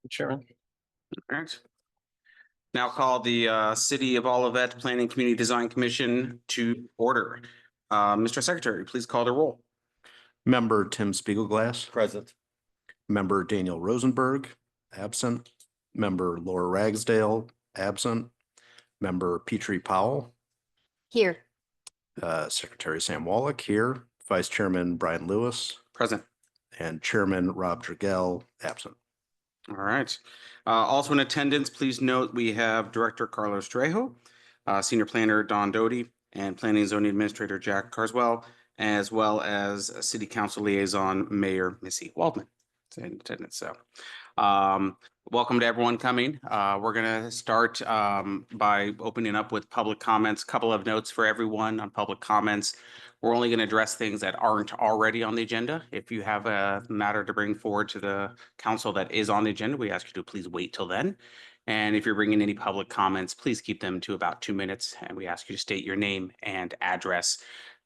Chairman. All right. Now call the City of Olivet Planning Community Design Commission to order. Mr. Secretary, please call the roll. Member Tim Spiegelglass. Present. Member Daniel Rosenberg, absent. Member Laura Ragsdale, absent. Member Petrie Powell. Here. Secretary Sam Wallach here. Vice Chairman Brian Lewis. Present. And Chairman Rob Dragell, absent. All right. Also in attendance, please note we have Director Carlos Trejo, Senior Planner Don Doty, and Planning and Zoning Administrator Jack Carswell, as well as City Council Liaison Mayor Missy Waldman in attendance. So welcome to everyone coming. We're going to start by opening up with public comments. Couple of notes for everyone on public comments. We're only going to address things that aren't already on the agenda. If you have a matter to bring forward to the council that is on the agenda, we ask you to please wait till then. And if you're bringing any public comments, please keep them to about 2 minutes. And we ask you to state your name and address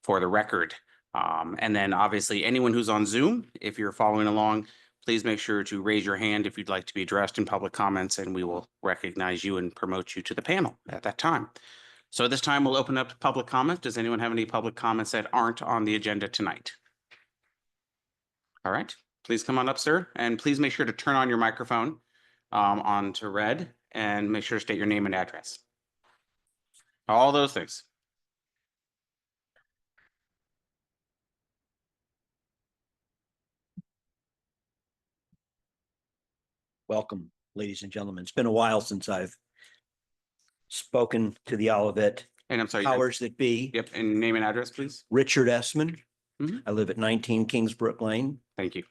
for the record. And then obviously anyone who's on Zoom, if you're following along, please make sure to raise your hand if you'd like to be addressed in public comments, and we will recognize you and promote you to the panel at that time. So at this time, we'll open up to public comment. Does anyone have any public comments that aren't on the agenda tonight? All right, please come on up, sir. And please make sure to turn on your microphone on to red and make sure to state your name and address. All those things. Welcome, ladies and gentlemen. It's been a while since I've spoken to the Olivet And I'm sorry. powers that be. Yep, and name and address, please. Richard Essman. Mhm. I live at 19 Kingsbrook Lane, Thank you.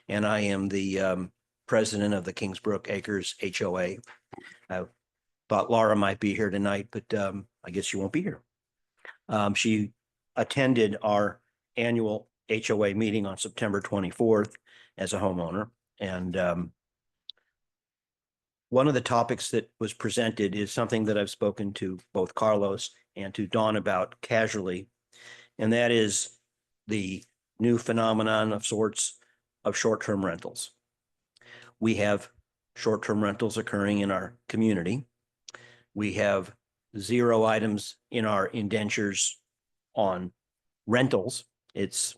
and I am the president of the Kingsbrook Acres HOA. I thought Laura might be here tonight, but I guess she won't be here. She attended our annual HOA meeting on September 24th as a homeowner, and one of the topics that was presented is something that I've spoken to both Carlos and to Dawn about casually, and that is the new phenomenon of sorts of short-term rentals. We have short-term rentals occurring in our community. We have 0 items in our indentures on rentals. It's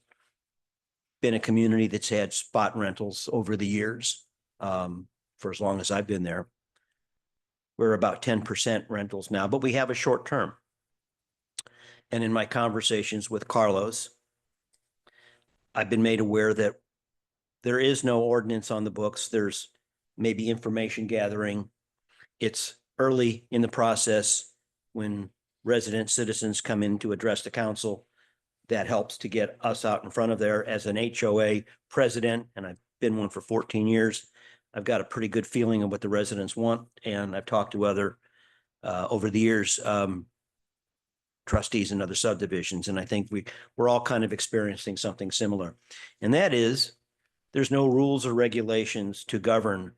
been a community that's had spot rentals over the years. For as long as I've been there. We're about 10% rentals now, but we have a short term. And in my conversations with Carlos, I've been made aware that there is no ordinance on the books. There's maybe information gathering. It's early in the process when resident citizens come in to address the council. That helps to get us out in front of there. As an HOA president, and I've been one for 14 years, I've got a pretty good feeling of what the residents want, and I've talked to other, over the years, trustees in other subdivisions, and I think we're all kind of experiencing something similar. And that is, there's no rules or regulations to govern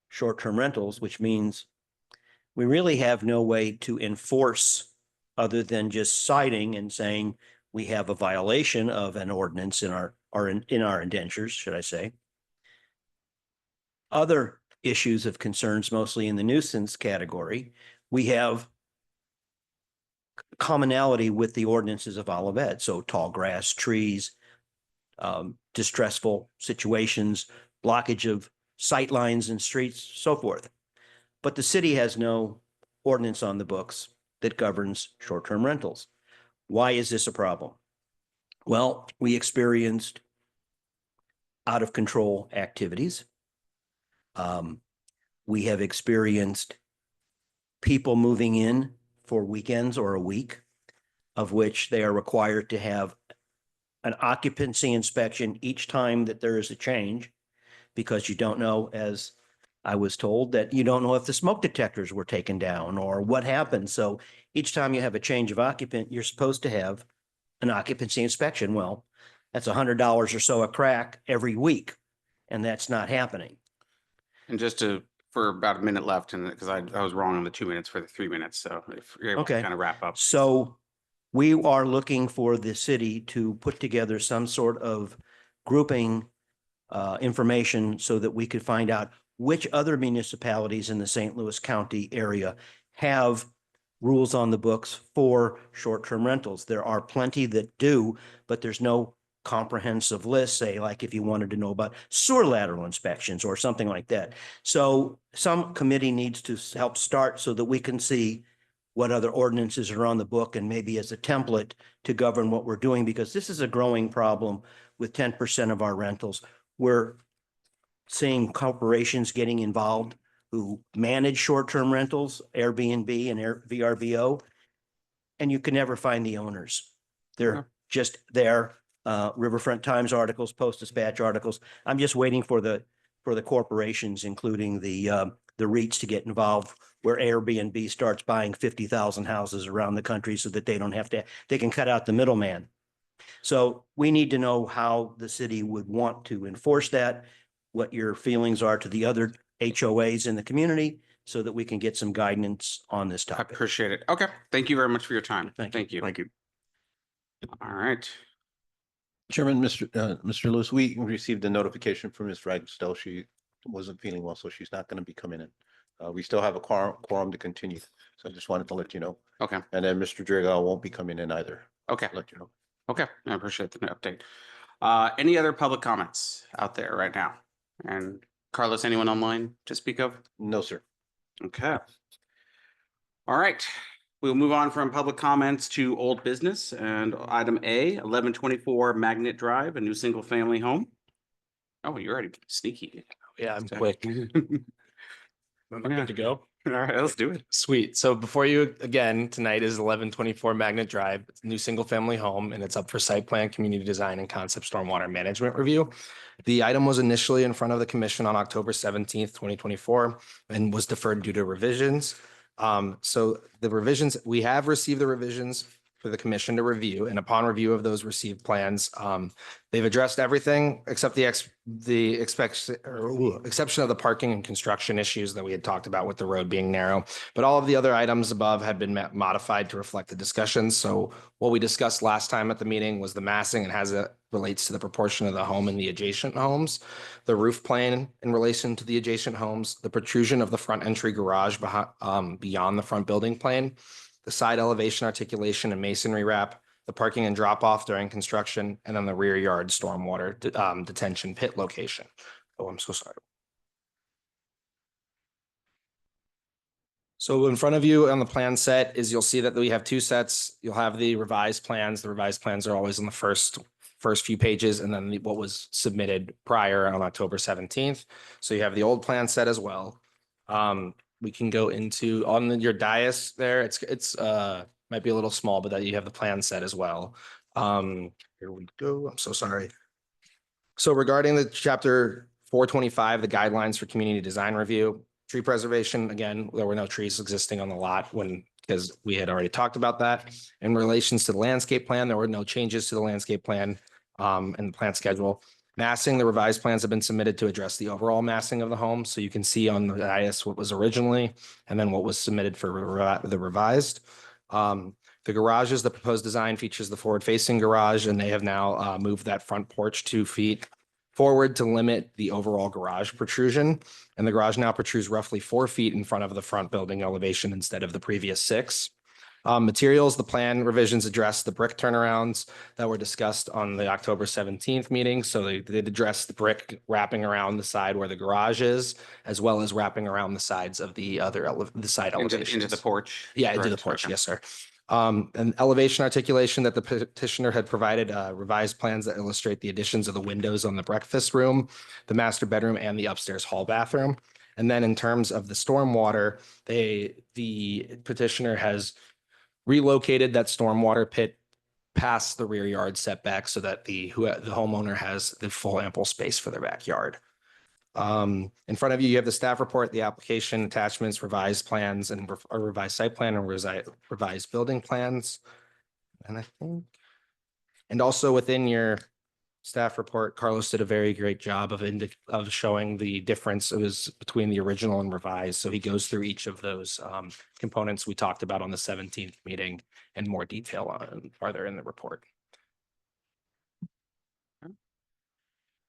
short-term rentals, which means we really have no way to enforce other than just citing and saying we have a violation of an ordinance in our indentures, should I say. Other issues of concerns, mostly in the nuisance category, we have commonality with the ordinances of Olivet. So tall grass, trees, distressful situations, blockage of sight lines and streets, so forth. But the city has no ordinance on the books that governs short-term rentals. Why is this a problem? Well, we experienced out of control activities. We have experienced people moving in for weekends or a week, of which they are required to have an occupancy inspection each time that there is a change, because you don't know, as I was told, that you don't know if the smoke detectors were taken down or what happened. So each time you have a change of occupant, you're supposed to have an occupancy inspection. Well, that's $100 or so a crack every week, and that's not happening. And just for about a minute left, and because I was wrong on the 2 minutes for the 3 minutes. So if you're able to kind of wrap up. So we are looking for the city to put together some sort of grouping information so that we could find out which other municipalities in the St. Louis County area have rules on the books for short-term rentals. There are plenty that do, but there's no comprehensive list, say, like if you wanted to know about sewer lateral inspections or something like that. So some committee needs to help start so that we can see what other ordinances are on the book and maybe as a template to govern what we're doing, because this is a growing problem with 10% of our rentals. We're seeing corporations getting involved who manage short-term rentals, Airbnb and VRBO, and you can never find the owners. They're just there. Riverfront Times articles, Post-Dispatch articles. I'm just waiting for the corporations, including the REITs, to get involved, where Airbnb starts buying 50,000 houses around the country so that they can cut out the middleman. So we need to know how the city would want to enforce that, what your feelings are to the other HOAs in the community, so that we can get some guidance on this I topic. appreciate it. Okay. Thank you very much for your time. Thank you. Thank you. All right. Chairman, Mr. Lewis, we received a notification from Ms. Ragsdale. She wasn't feeling well, so she's not going to be coming in. We still have a quorum to continue, so I just wanted to let you know. Okay. And then Mr. Drago won't be coming in either. Okay. Let you know. Okay. I appreciate the update. Any other public comments out there right now? And Carlos, anyone online to speak of? No, sir. Okay. All right. We'll move on from public comments to old business, and item A, 1124 Magnet Drive, a new single family home. Oh, you're already sneaky. Yeah, I'm Okay. quick. Okay. Good to go. All right, let's do it. Sweet. So before you again, tonight is 1124 Magnet Drive. It's a new single family home and it's up for site plan, community design and concept stormwater management review. The item was initially in front of the commission on October 17th, 2024 and was deferred due to revisions. So the revisions, we have received the revisions for the commission to review, and upon review of those received plans, they've addressed everything except the exception of the parking and construction issues that we had talked about with the road being narrow. But all of the other items above have been modified to reflect the discussions. So what we discussed last time at the meeting was the massing and has it relates to the proportion of the home and the adjacent homes, the roof plane in relation to the adjacent homes, the protrusion of the front entry garage beyond the front building plane, the side elevation articulation and masonry wrap, the parking and drop off during construction, and then the rear yard stormwater detention pit location. Oh, I'm so sorry. So in front of you on the plan set is, you'll see that we have two sets. You'll have the revised plans. The revised plans are always on the first few pages, and then what was submitted prior on October 17th. So you have the old plan set as well. We can go into your dais there. It's might be a little small, but that you have the plan set as well. Here we go. I'm so sorry. So regarding the chapter 425, the guidelines for community design review, tree preservation, again, there were no trees existing on the lot because we had already talked about that. In relations to the landscape plan, there were no changes to the landscape plan and the plan schedule. Massing, the revised plans have been submitted to address the overall massing of the home. So you can see on the dais what was originally and then what was submitted for the revised. The garages, the proposed design features the forward-facing garage, and they have now moved that front porch 2 feet forward to limit the overall garage protrusion. And the garage now protrudes roughly 4 feet in front of the front building elevation instead of the previous 6. Materials, the plan revisions address the brick turnarounds that were discussed on the October 17th meeting. So they did address the brick wrapping around the side where the garage is, as well as wrapping around the sides of the side elevations. Into the porch. Yeah, into the Correct. porch. Okay. Yes, sir. An elevation articulation that the petitioner had provided revised plans that illustrate the additions of the windows on the breakfast room, the master bedroom, and the upstairs hall bathroom. And then in terms of the stormwater, the petitioner has relocated that stormwater pit past the rear yard setback so that the homeowner has the full ample space for their backyard. In front of you, you have the staff report, the application attachments, revised plans, and a revised site plan and revised building plans. And also within your staff report, Carlos did a very great job of showing the differences between the original and revised. So he goes through each of those components we talked about on the 17th meeting in more detail farther in the report.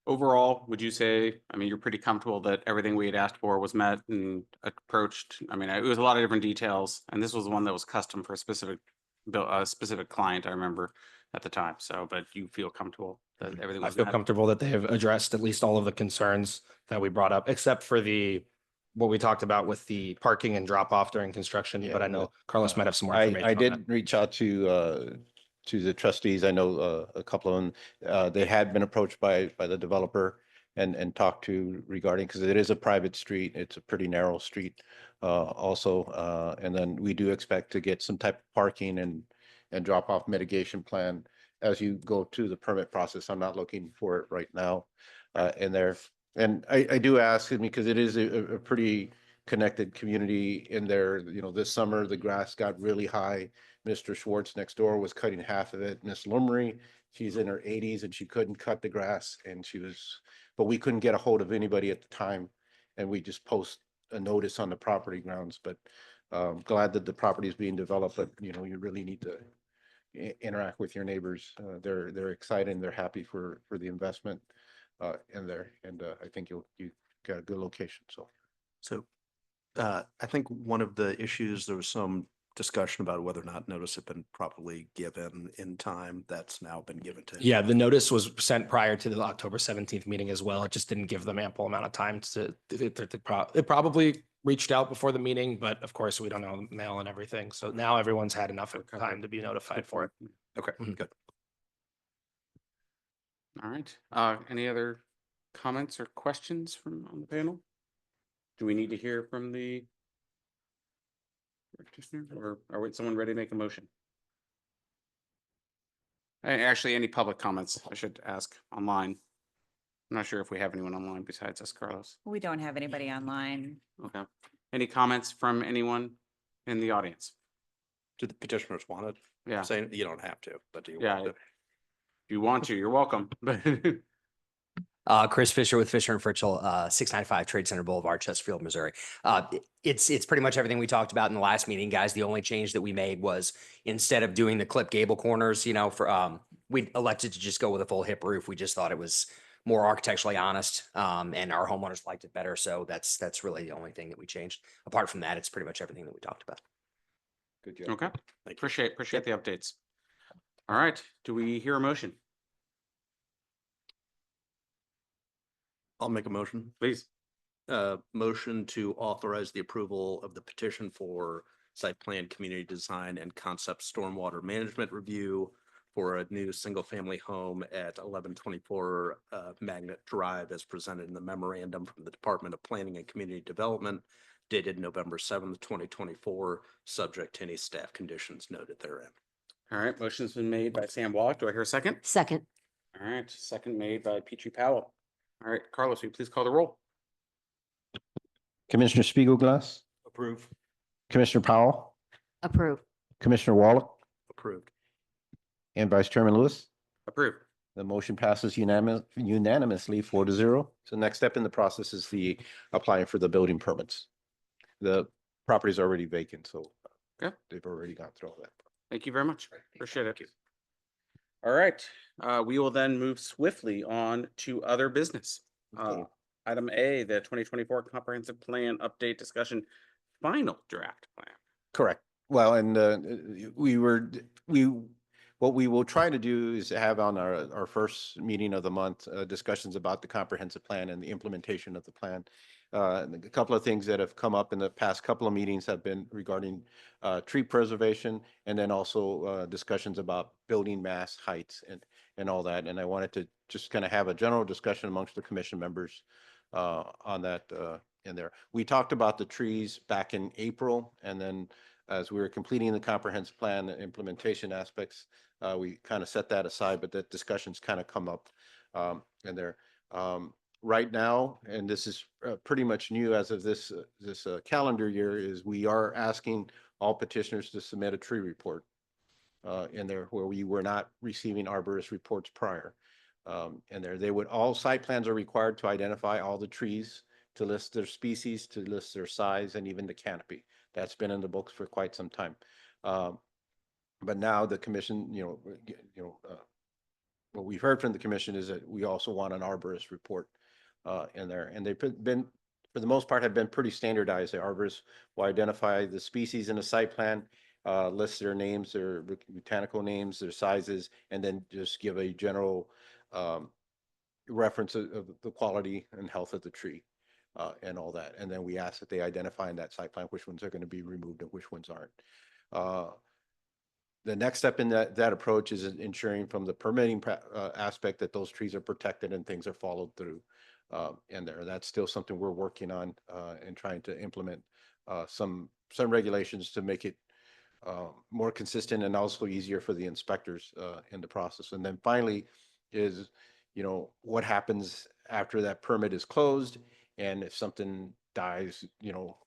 Overall, would you say, I mean, you're pretty comfortable that everything we had asked for was met and approached? I mean, it was a lot of different details, and this was one that was custom for a specific client, I remember at the time. So, but you feel comfortable that everything I was feel met? comfortable that they have addressed at least all of the concerns that we brought up, except for what we talked about with the parking and drop off during construction, Yeah, but I know Carlos might have some more information. I on that. did reach out to the trustees. I know a couple of them, they had been approached by the developer and talked to regarding, because it is a private street. It's a pretty narrow street also. And then we do expect to get some type of parking and drop off mitigation plan as you go to the permit process. I'm not looking for it right now in there. And I do ask, because it is a pretty connected community in there. You know, this summer, the grass got really high. Mr. Schwartz next door was cutting half of it. Miss Lumry, she's in her 80s and she couldn't cut the grass, and but we couldn't get a hold of anybody at the time. And we just post a notice on the property grounds, but glad that the property is being developed, but you know, you really need to interact with your neighbors. They're excited and they're happy for the investment in there. And I think you got a good location, so. So I think one of the issues, there was some discussion about whether or not notice had been properly given in time. That's now been given to. Yeah, the notice was sent prior to the October 17th meeting as well. It just didn't give them ample amount of time it probably reached out before the meeting, but of course we don't know mail and everything. So now everyone's had enough time to be notified for it. Okay, Mhm. good. All right. Any other comments or questions from on the panel? Do we need to hear from the practitioner, or are we someone ready to make a motion? Actually, any public comments I should ask online? I'm not sure if we have anyone online besides us, Carlos. We don't have anybody online. Okay. Any comments from anyone in the audience? Do the petitioners want it? Yeah. Saying you don't have to, but do you Yeah. want to? If you want to, you're welcome. But Chris Fisher with Fisher and Fritchell, 695 Trade Center Boulevard, Chesterfield, Missouri. It's pretty much everything we talked about in the last meeting, guys. The only change that we made was instead of doing the clip gable corners, you know, we elected to just go with a full hip roof. We just thought it was more architecturally honest, and our homeowners liked it better. So that's really the only thing that we changed. Apart from that, it's pretty much everything that we talked about. Good job. okay. Thank you. Appreciate the updates. All right. Do we hear a motion? I'll make a motion. Please. Motion to authorize the approval of the petition for site plan, community design and concept stormwater management review for a new single-family home at 1124 Magnet Drive as presented in the memorandum from the Department of Planning and Community Development dated November 7th, 2024, subject to any staff conditions noted therein. All right. Motion's been made by Sam Wallach. Do I hear a second? Second, All right. Second made by Petrie Powell. All right. Carlos, will you please call the roll? Commissioner Spiegelglass, Approve. Commissioner Powell, approve. Commissioner Wallach, Approved. and Vice Chairman Lewis. Approve. The motion passes unanimously 4-0. So next step in the process is the applying for the building permits. The property is already vacant, so Okay. they've already gone through all that. Thank you very much. Appreciate it. All right. We will then move swiftly on to other business. Okay. Item A, the 2024 comprehensive plan update discussion, final draft plan. Correct. Well, and what we will try to do is have on our first meeting of the month, discussions about the comprehensive plan and the implementation of the plan. And a couple of things that have come up in the past couple of meetings have been regarding tree preservation, and then also discussions about building mass heights and all that. And I wanted to just kind of have a general discussion amongst the commission members on that in there. We talked about the trees back in April, and then as we were completing the comprehensive plan and implementation aspects, we kind of set that aside, but that discussions kind of come up in there. Right now, and this is pretty much new as of this calendar year, is we are asking all petitioners to submit a tree report in there where we were not receiving arborist reports prior. And all site plans are required to identify all the trees, to list their species, to list their size, and even the canopy. That's been in the books for quite some time. But now the commission, what we've heard from the commission is that we also want an arborist report in there, and they've been, for the most part, have been pretty standardized. The arborists will identify the species in the site plan, list their names, their botanical names, their sizes, and then just give a general reference of the quality and health of the tree and all that. And then we ask that they identify in that site plan which ones are going to be removed and which ones aren't. The next step in that approach is ensuring from the permitting aspect that those trees are protected and things are followed through in there. That's still something we're working on and trying to implement some regulations to make it more consistent and also easier for the inspectors in the process. And then finally is, you know, what happens after that permit is closed, and if something dies, you know,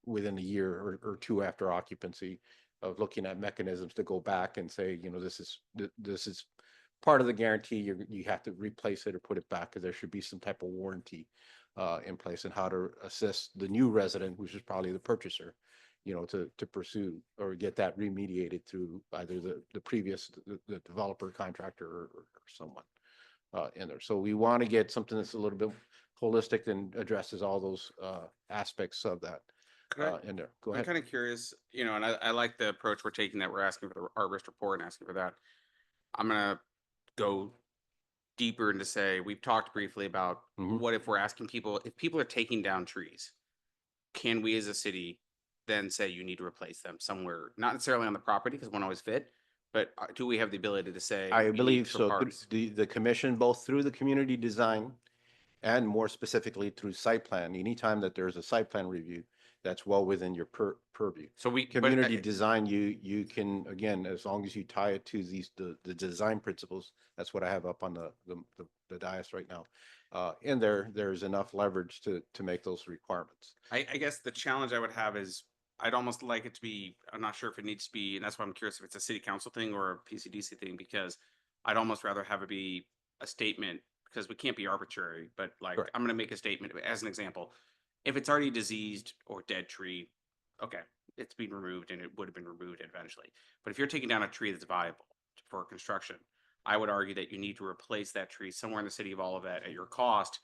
within a year or two after occupancy, of looking at mechanisms to go back and say, you know, this is part of the guarantee. You have to replace it or put it back, because there should be some type of warranty in place, and how to assist the new resident, which is probably the purchaser, you know, to pursue or get that remediated through either the previous, the developer, contractor, or someone in there. So we want to get something that's a little bit holistic and addresses all those aspects of that in there. Go I'm ahead. kind of curious, you know, and I like the approach we're taking, that we're asking for the arborist report and asking for that. I'm gonna go deeper into say, we've talked briefly about Mhm. what if we're asking people, if people are taking down trees, can we as a city then say you need to replace them somewhere, not necessarily on the property because one always fit, but do we have the ability to say? I you need believe for so. parks? The commission, both through the community design and more specifically through site plan, anytime that there's a site plan review, that's well within your purview. So we, but, Community design, you can, again, as long as you tie it to the design principles, that's what I have up on the dais right now. In there's enough leverage to make those requirements. I guess the challenge I would have is I'd almost like it to be, I'm not sure if it needs to be, and that's why I'm curious if it's a city council thing or a PCDC thing, because I'd almost rather have it be a statement, because we can't be arbitrary, but like, Correct. I'm gonna make a statement as an example. If it's already diseased or dead tree, okay, it's been removed and it would have been removed eventually. But if you're taking down a tree that's viable for construction, I would argue that you need to replace that tree somewhere in the city of Olivet at your cost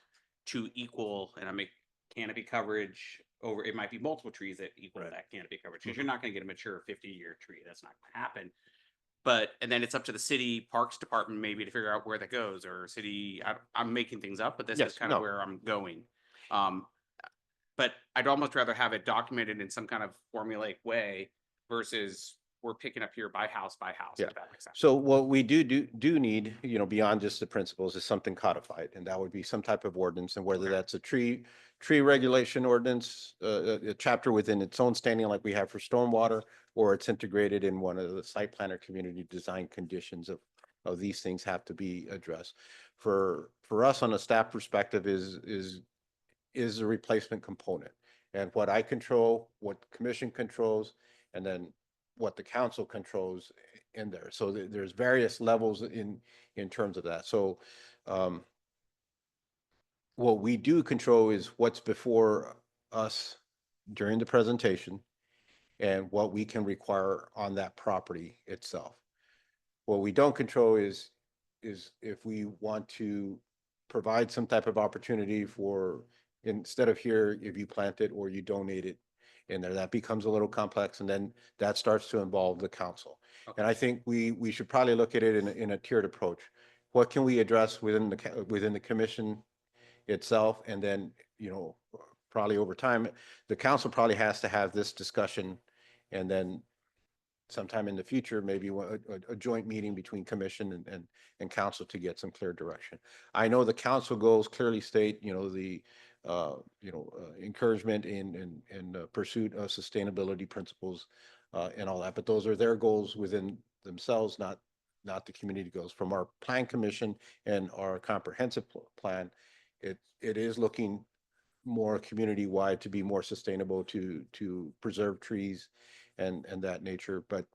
to equal, and I make canopy coverage over, it might be multiple trees that equal Right. that canopy coverage, because you're not gonna get a mature 50-year tree. That's not gonna happen. But, and then it's up to the city parks department maybe to figure out where that goes, or city, I'm making things up, but this Yes, is kind of no. where I'm going. Um, but I'd almost rather have it documented in some kind of formulaic way versus we're picking up here by house, Yeah. if that makes sense. So what we do need, you know, beyond just the principles, is something codified, and that would be some type of ordinance, and whether Okay. that's a tree regulation ordinance, a chapter within its own standing like we have for stormwater, or it's integrated in one of the site plan or community design conditions of these things have to be addressed. For us on a staff perspective is the replacement component, and what I control, what commission controls, and then what the council controls in there. So there's various levels in terms of that. So what we do control is what's before us during the presentation and what we can require on that property itself. What we don't control is if we want to provide some type of opportunity for, instead of here, if you plant it or you donate it in there, that becomes a little complex, and then that starts to involve the council. And I think we should probably look at it in a tiered approach. What can we address within the commission itself? And then, you know, probably over time, the council probably has to have this discussion, and then sometime in the future, maybe a joint meeting between commission and council to get some clear direction. I know the council goals clearly state, you know, the encouragement in pursuit of sustainability principles and all that, but those are their goals within themselves, not the community goals. From our plan commission and our comprehensive plan, it is looking more community-wide to be more sustainable, to preserve trees and that nature. But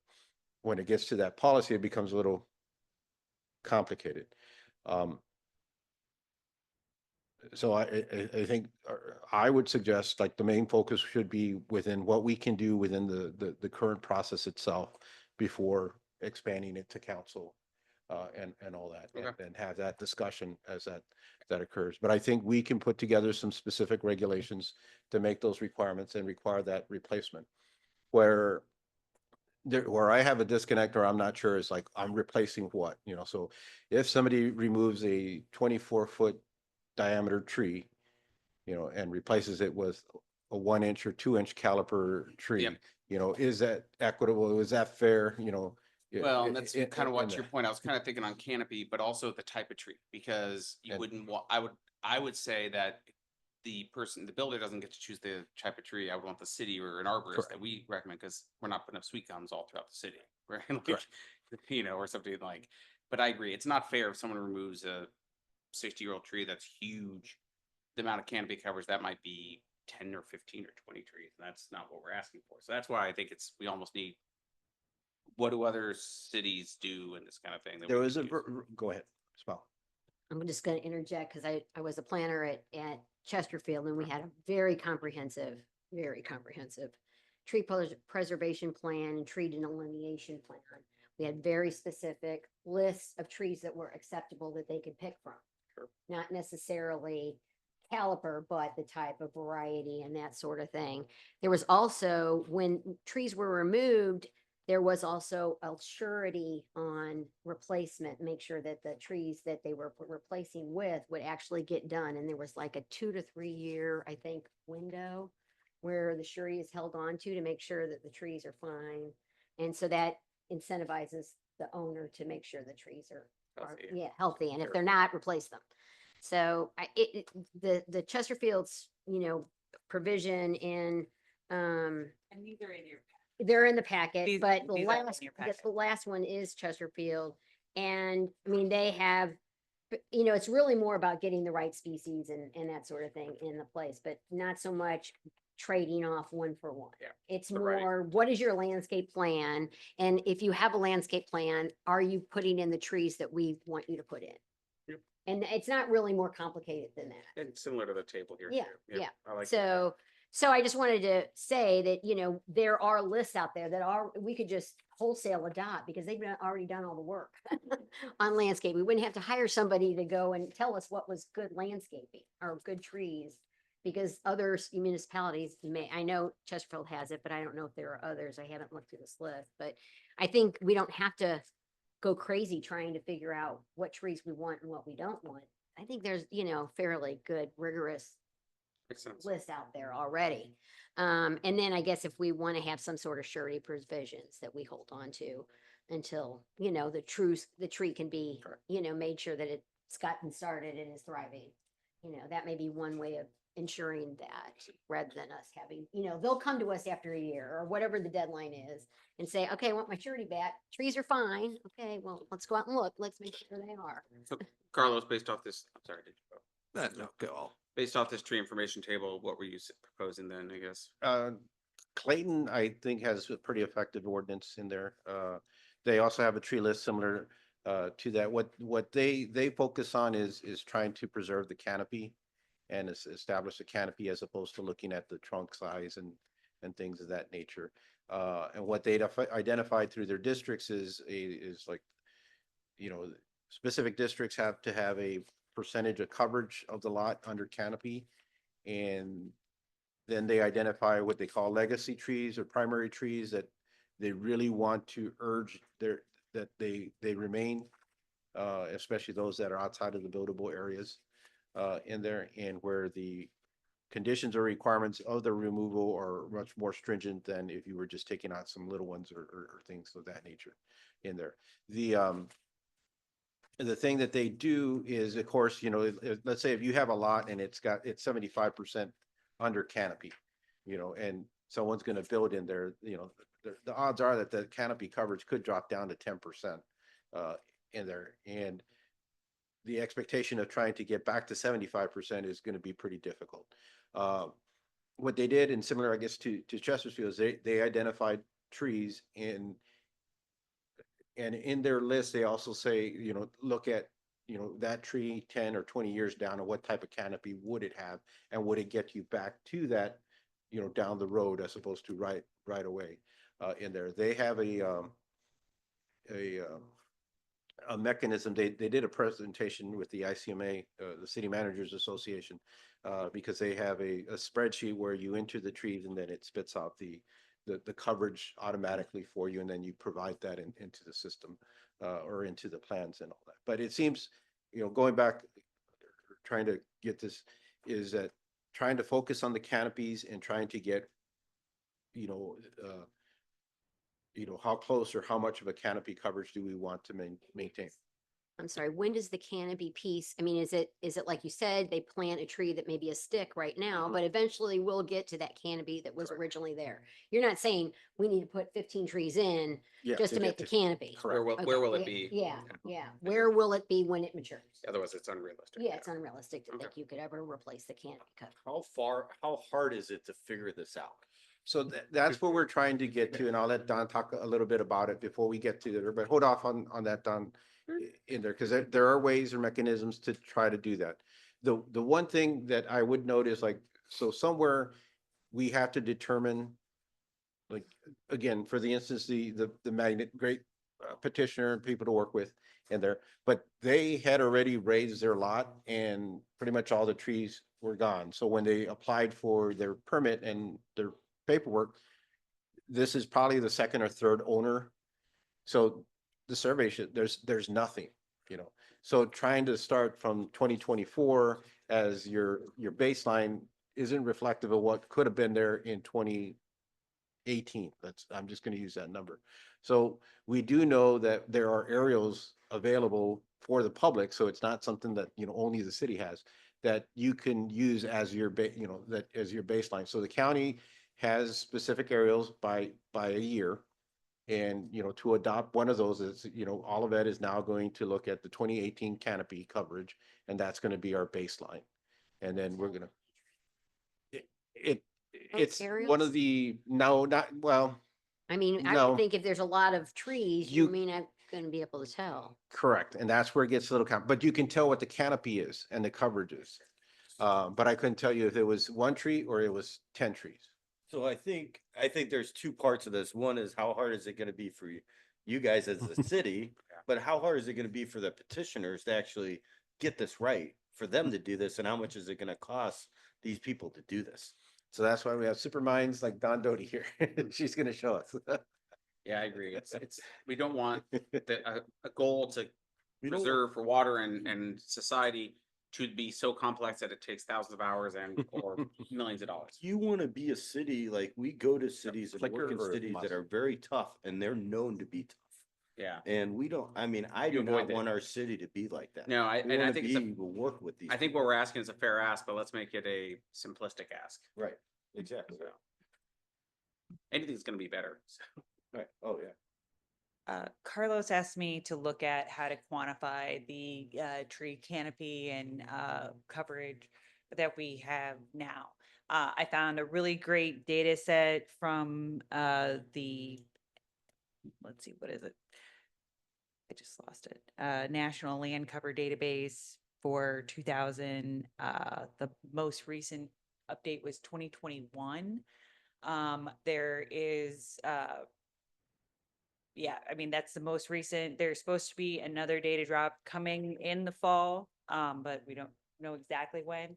when it gets to that policy, it becomes a little complicated. So I think I would suggest, like, the main focus should be within what we can do within the current process itself before expanding it to council and all that, Okay. and have that discussion as that occurs. But I think we can put together some specific regulations to make those requirements and require that replacement. Where where I have a disconnect or I'm not sure is like, I'm replacing what, so if somebody removes a 24-foot diameter tree, and replaces it with a 1 inch or 2 inch caliper tree, Yep. is that equitable? Is that fair? Well, and that's kind of what in your there. point. I was kind of thinking on canopy, but also the type of tree, because you And- wouldn't want, I would say that the builder doesn't get to choose the type of tree. I would want the city or an arborist Correct. that we recommend, because we're not putting up sweet gums all throughout the city, right? Like, Correct. or something like, but I agree. It's not fair if someone removes a 60-year-old tree that's huge. The amount of canopy covers, that might be 10 or 15 or 20 trees. And that's not what we're asking for. So that's why I think we almost need, what do other cities do in this kind of thing? that we There was can a, use? go ahead, Spell. I'm just going to interject because I was a planner at Chesterfield, and we had a very comprehensive tree preservation plan and tree delineation plan. We had very specific lists of trees that were acceptable that they could pick from. Sure. Not necessarily caliper, but the type of variety and that sort of thing. There was also, when trees were removed, there was also a surety on replacement, make sure that the trees that they were replacing with would actually get done. And there was like a 2 to 3 year, I think, window where the surety is held on to make sure that the trees are fine. And so that incentivizes the owner to make sure the trees are Healthy. healthy. And if Sure. they're not, replace them. So the Chesterfield's, provision in, And these are in your. they're in the packet, These- but the these are in last, your the packet. last one is Chesterfield. And I mean, they have, it's really more about getting the right species and that sort of thing in the place, but not so much trading off one for one. Yeah, It's the right- more, what is your landscape plan? And if you have a landscape plan, are you putting in the trees that we want you to put in? Yep. And it's not really more complicated than that. And similar to the table here. Yeah, too. yeah. I like that. So I just wanted to say that, there are lists out there that we could just wholesale adopt because they've already done all the work on landscape. We wouldn't have to hire somebody to go and tell us what was good landscaping or good trees. Because other municipalities I know Chesterfield has it, but I don't know if there are others. I haven't looked through this list, but I think we don't have to go crazy trying to figure out what trees we want and what we don't want. I think there's, fairly good rigorous Makes sense. list out there already. And then I guess if we want to have some sort of surety provisions that we hold on to until, the tree can be, Correct. made sure that it's gotten started and is thriving. That may be one way of ensuring that rather than us having, they'll come to us after a year or whatever the deadline is and say, okay, I want my surety back. Trees are fine. Okay, well, let's go out and look. Let's make sure they are. So Carlos, based off this, I'm sorry, did you go? No, go. Based off this tree information table, what were you proposing then, I guess? Clayton, I think, has a pretty effective ordinance in there. They also have a tree list similar to that. What they focus on is trying to preserve the canopy and establish a canopy as opposed to looking at the trunk size and things of that nature. And what they identified through their districts is like, specific districts have to have a percentage of coverage of the lot under canopy. And then they identify what they call legacy trees or primary trees that they really want to urge that they remain, especially those that are outside of the buildable areas in there, and where the conditions or requirements of the removal are much more stringent than if you were just taking out some little ones or things of that nature in there. The thing that they do is, of course, let's say if you have a lot and it's 75% under canopy, and someone's going to build in there, the odds are that the canopy coverage could drop down to 10% in there. And the expectation of trying to get back to 75% is going to be pretty difficult. What they did, and similar, I guess, to Chesterfield, is they identified trees and in their list, they also say, look at, that tree 10 or 20 years down, and what type of canopy would it have, and would it get you back to that, down the road as opposed to right away in there. They have a a mechanism. They did a presentation with the ICMA, the City Managers Association, because they have a spreadsheet where you enter the trees and then it spits out the coverage automatically for you, and then you provide that into the system, or into the plans and all that. But it seems, going back, trying to get this, is that trying to focus on the canopies and trying to get, you know, how close or how much of a canopy coverage do we want to maintain? I'm sorry, when does the canopy piece, I mean, is it like you said, they plant a tree that may be a stick right now, but eventually we'll get to that canopy that was Correct. originally there. You're not saying we need to put 15 trees in Yeah, just to make the get canopy. Correct. Where Okay, will it yeah, be? Yeah, yeah. Where will it be when it matures? Otherwise, it's unrealistic. Yeah, it's unrealistic to Okay. think you could ever replace the canopy cover. How hard is it to figure this out? So that's what we're trying to get to, and I'll let Don talk a little bit about it before we get to there, but hold off on that, Don, in there, because there are ways or mechanisms to try to do that. The one thing that I would note is, like, so somewhere we have to determine, like, again, for the instance, the magnet, great petitioner and people to work with in there, but they had already raised their lot and pretty much all the trees were gone. So when they applied for their permit and their paperwork, this is probably the second or third owner. So the survey should, there's nothing, So trying to start from 2024 as your baseline isn't reflective of what could have been there in 2018. I'm just going to use that number. So we do know that there are aerials available for the public. So it's not something that, only the city has, that you can use as your that as your baseline. So the county has specific aerials by a year. And, to adopt one of those is, Olivet is now going to look at the 2018 canopy coverage, and that's going to be our baseline. And then we're going to, it's one aerials? of the, no, not, well, I mean, I No. would think if there's a lot of trees, You- you may not gonna be able to tell. correct. And that's where it gets a little, but you can tell what the canopy is and the coverage is. But I couldn't tell you if it was one tree or it was 10 trees. So I think there's two parts of this. One is how hard is it gonna be for you guys as the city? But how hard is it gonna be for the petitioners to actually get this right, for them to do this, and how much is it gonna cost these people to do this? So that's why we have super minds like Don Doty here. She's going to show us. Yeah, I agree. It's, we don't want a goal to We don't- preserve for water and society to be so complex that it takes thousands of hours and or millions of dollars. You wanna be a city, like, we go to cities and flicker work in or cities must? that are very tough, and they're known to be tough. Yeah. And we don't, I mean, I You do avoid not that. want our city to be like that. No, We and I wanna think be it's a, able to work with these. I think what we're asking is a fair ask, but let's make it a simplistic ask. Right, exactly. Anything's gonna be better. Right, oh, yeah. Carlos asked me to look at how to quantify the tree canopy and coverage that we have now. I found a really great data set from let's see, what is it? I just lost it. National Land Cover Database for 2000. The most recent update was 2021. There is yeah, I mean, that's the most recent. There's supposed to be another data drop coming in the fall, but we don't know exactly when.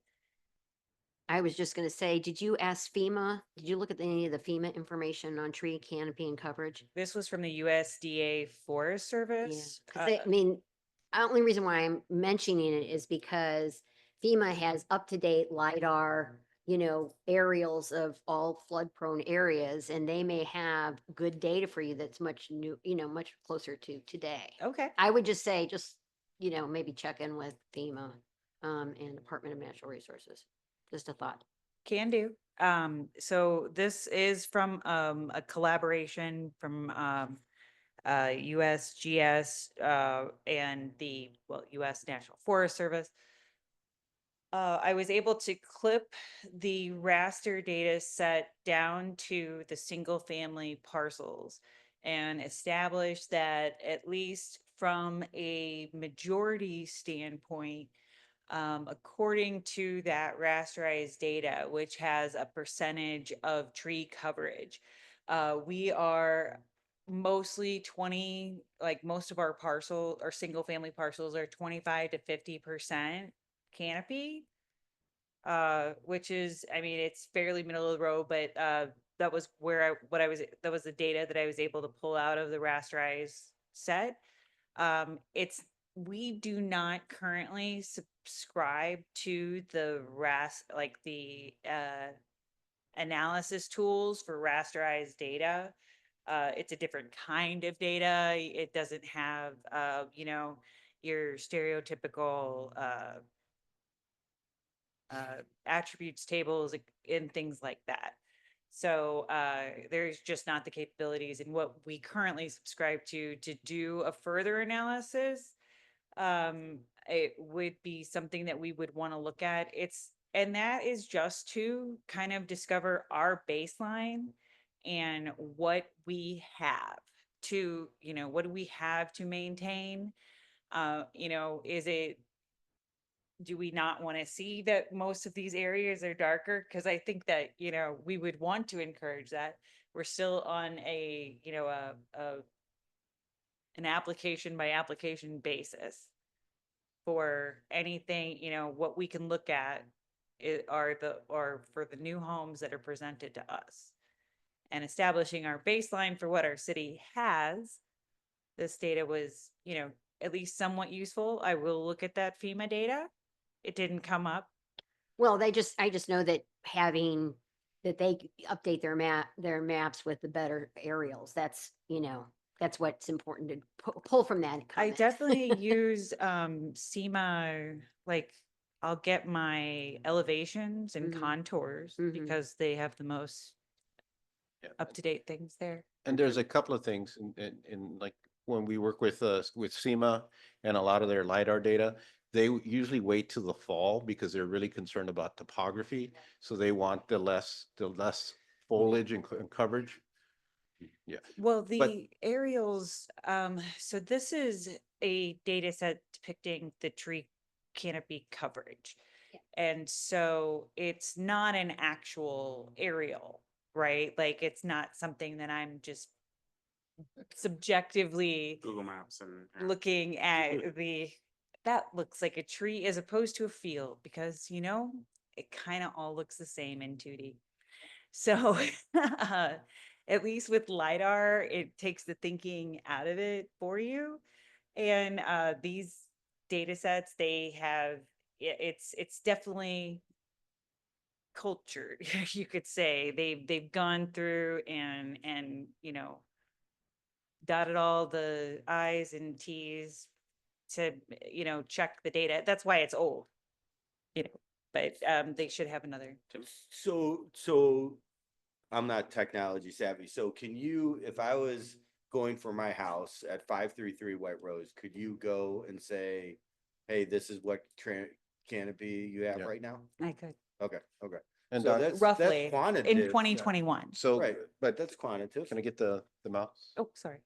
I was just gonna say, did you ask FEMA? Did you look at any of the FEMA information on tree canopy and coverage? This was from the USDA Forest Yeah, Service. 'cause they, I mean, the only reason why I'm mentioning it is because FEMA has up-to-date LiDAR, aerials of all flood-prone areas, and they may have good data for you that's much new, much closer to today. Okay. I would just say, maybe check in with FEMA, and Department of Natural Resources. Just a thought. Can do. So this is from a collaboration from USGS and the US National Forest Service. I was able to clip the raster data set down to the single family parcels and establish that, at least from a majority standpoint, according to that rasterized data, which has a percentage of tree coverage, we are mostly 20, like most of our parcel or single family parcels are 25 to 50% canopy. Which is, I mean, it's fairly middle of the road, but that was that was the data that I was able to pull out of the rasterized set. We do not currently subscribe to the like the analysis tools for rasterized data. It's a different kind of data. It doesn't have, your stereotypical attributes tables and things like that. So there's just not the capabilities in what we currently subscribe to do a further analysis. It would be something that we would want to look at. And that is just to kind of discover our baseline and what we have to, what do we have to maintain? Do we not want to see that most of these areas are darker? Because I think that, we would want to encourage that. We're still on an application by application basis for anything, what we can look at or for the new homes that are presented to us. And establishing our baseline for what our city has, this data was, at least somewhat useful. I will look at that FEMA data. It didn't come up. Well, I just know that that they update their maps with the better aerials. That's what's important to pull from that. I comment. definitely use SEMA, like I'll get my elevations and Mhm. contours Mhm. because they have the most Yeah. up-to-date things there. And there's a couple of things in like when we work with SEMA and a lot of their LiDAR data, they usually wait till the fall because they're really concerned about topography. So they want the less foliage and coverage. Yeah. Well, the aerials, so this is a data set depicting the tree canopy coverage. Yeah. And so it's not an actual aerial, right? Like it's not something that I'm just subjectively Google Maps and. looking at that looks like a tree as opposed to a field because, it kind of all looks the same in 2D. So at least with LiDAR, it takes the thinking out of it for you. And these data sets, they have, it's definitely cultured, you could say. They've gone through and dotted all the I's and T's to, check the data. That's why it's old, but they should have another. So I'm not technology savvy. So can you, if I was going for my house at 533 White Rose, could you go and say, hey, this is what canopy you have Yeah. right now? I could Okay. And So Doc, that's roughly in quantitative. 2021. so Right, but that's quantitative. can I get the mouse? Oh, sorry.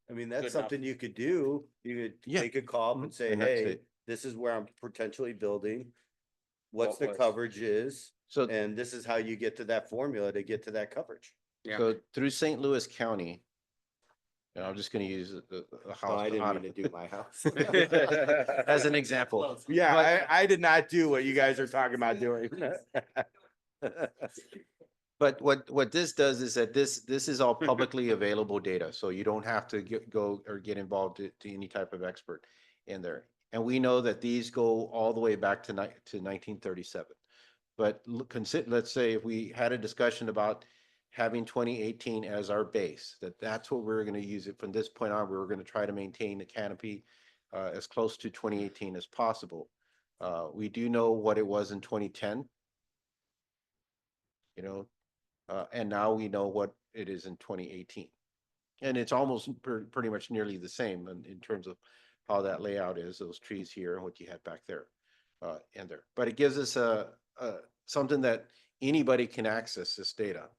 I mean, that's Good enough. something you could do. You could Yeah. make a call up and say, And that's hey, it. this is where I'm potentially building. What's What the was- coverage is, So and this is how you get to that formula to get to that coverage. Yeah. So through St. Louis County, and I'm just going to use the Oh, house. I didn't mean to do my house. As an example. Yeah, But- I did not do what you guys are talking about doing. But what this does is that this is all publicly available data, so you don't have to go or get involved to any type of expert in there. And we know that these go all the way back to 1937. But let's say if we had a discussion about having 2018 as our base, that's what we're going to use it from this point on. We're going to try to maintain the canopy as close to 2018 as possible. We do know what it was in 2010. And now we know what it is in 2018. And it's almost pretty much nearly the same in terms of how that layout is, those trees here and what you have back there and there. But it gives us something that anybody can access this data.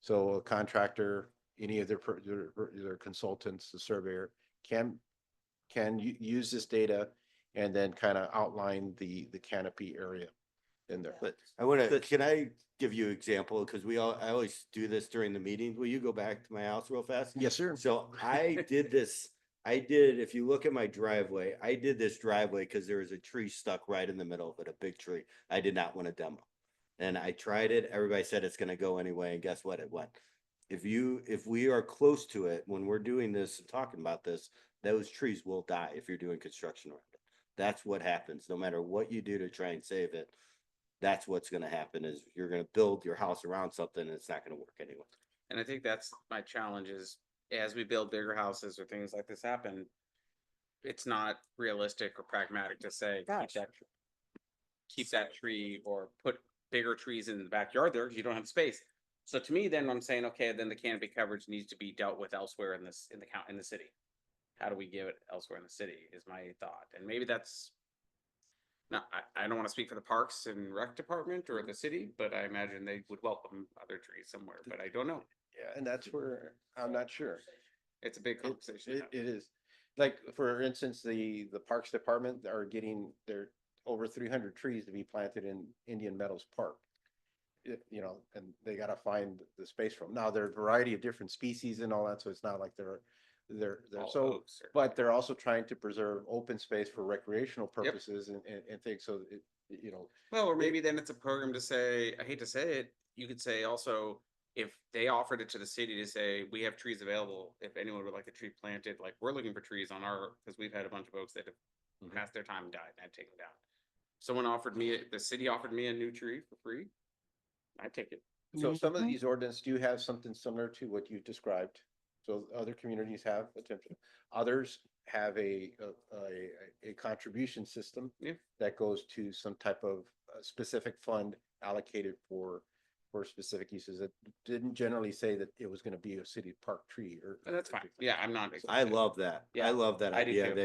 So a contractor, any of their consultants, the surveyor can use this data and then kind of outline the canopy area. in there. But can I give you an example? Because I always do this during the meeting. Will you go back to my house real fast? Yes, sir. So I did this, if you look at my driveway, I did this driveway because there was a tree stuck right in the middle of it, a big tree. I did not want to demo. And I tried it. Everybody said it's gonna go anyway, and guess what? It went. If we are close to it, when we're doing this and talking about this, those trees will die if you're doing construction around it. That's what happens. No matter what you do to try and save it, that's what's gonna happen is you're gonna build your house around something and it's not gonna work anyway. And I think that's my challenge is as we build bigger houses or things like this happen, it's not realistic or pragmatic to say, keep that tree or put bigger trees in the backyard there because you don't have space. So to me, then I'm saying, okay, then the canopy coverage needs to be dealt with elsewhere in the city. How do we give it elsewhere in the city is my thought. And maybe that's not, I don't want to speak for the Parks and Rec Department or the city, but I imagine they would welcome other trees somewhere, but I don't know. Yeah, and that's where I'm not sure. It's a big conversation. It is. Like, for instance, the Parks Department are getting their over 300 trees to be planted in Indian Meadows Park. You know, and they gotta find the space for them. Now, there are a variety of different species and all that, so it's not like they're All so, oaks or- but they're also trying to preserve open space for recreational purposes and things, so it, you know. Well, or maybe then it's a program to say, I hate to say it, you could say also, if they offered it to the city to say, we have trees available, if anyone would like a tree planted, like we're looking for trees on our, because we've had a bunch of oaks that have passed their time and died, and I'd take them down. Someone offered me, the city offered me a new tree for free. I'd take it. So some of these ordinances do have something similar to what you described. So other communities have attempted, others have a contribution system. Yeah. That goes to some type of specific fund allocated for specific uses. It didn't generally say that it was gonna be a city park tree or. And that's fine. Yeah, I'm not. I love that. Yeah, I love that I do idea too.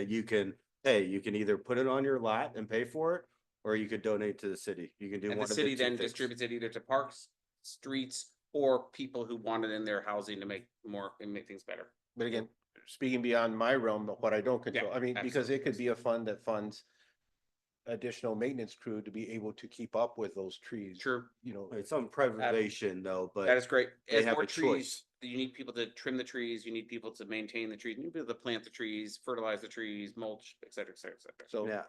that you can either put it on your lot and pay for it, or you could donate to the city. You can do And one the of city two then things. distributes it either to parks, streets, or people who want it in their housing to make things better. But again, speaking beyond my realm, but what I don't control, I mean, because it could be a fund that funds additional maintenance crew to be able to keep up with those trees. True. You know, It's some preservation though, That but is great. they As have more a trees, choice. you need people to trim the trees, you need people to maintain the trees, you need people to plant the trees, fertilize the trees, mulch, et cetera, et cetera, et cetera. so. Yeah,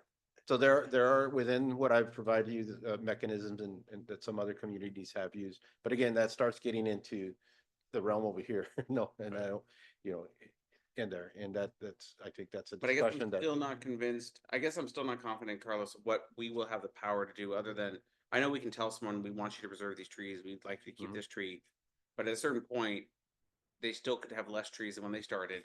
So there are within what I've provided you, mechanisms and that some other communities have used. But again, that starts getting into the realm over here. No, and I don't, you know, in there, and that's, I think that's a But I guess discussion I'm that. still not convinced, I guess I'm still not confident, Carlos, what we will have the power to do other than, I know we can tell someone, we want you to preserve these trees, we'd like you to keep Mhm. this tree. But at a certain point, they still could have less trees than when they started.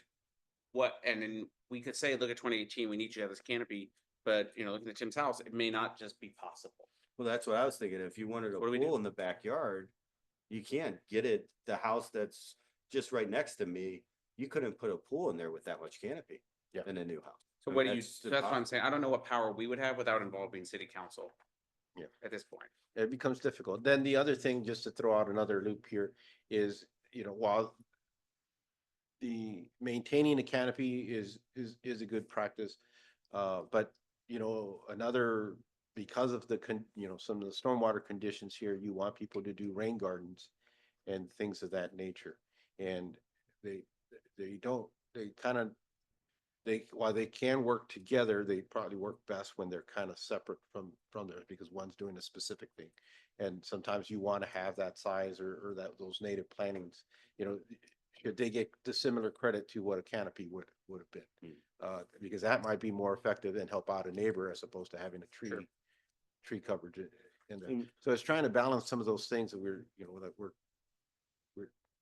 And then we could say, look at 2018, we need you to have this canopy, but you know, looking at Tim's house, it may not just be possible. well, that's what I was thinking. If you wanted a What do we do? pool in the backyard, you can't get it. The house that's just right next to me, you couldn't put a pool in there with that much canopy. Yeah. In a new house. So I what mean, do you, so that's what I'm saying, I don't know what power we would have without involving city council. Yeah. At this point. It becomes difficult. Then the other thing, just to throw out another loop here, is, you know, while the maintaining a canopy is a good practice, but, you know, because of you know, some of the stormwater conditions here, you want people to do rain gardens and things of that nature. And they don't, while they can work together, they probably work best when they're kind of separate from there, because one's doing a specific thing. And sometimes you want to have that size or those native plantings, you know, should they get the similar credit to what a canopy would have been. Because that might be more effective and help out a neighbor as opposed to having a tree coverage in there. So it's trying to balance some of those things that we're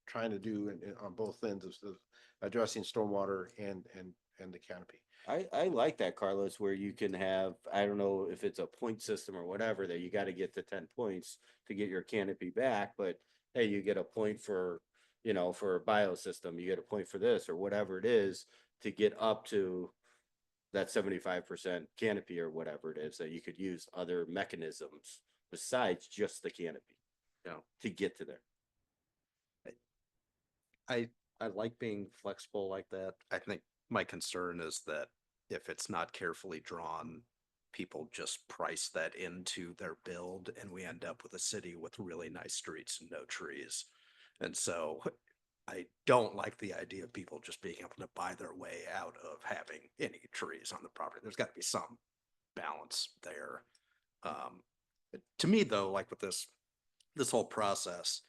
trying to do on both ends of addressing stormwater and the canopy. I like that, Carlos, where you can have, I don't know if it's a point system or whatever, that you got to get to 10 points to get your canopy back, but hey, you get a point for, you know, for a biosystem, you get a point for this or whatever it is to get up to that 75% canopy or whatever it is, that you could use other mechanisms besides just the canopy, you know, to get to there. I like being flexible like that. I think my concern is that if it's not carefully drawn, people just price that into their build and we end up with a city with really nice streets and no trees. And so I don't like the idea of people just being able to buy their way out of having any trees on the property. There's got to be some balance there. To me, though, like with this whole process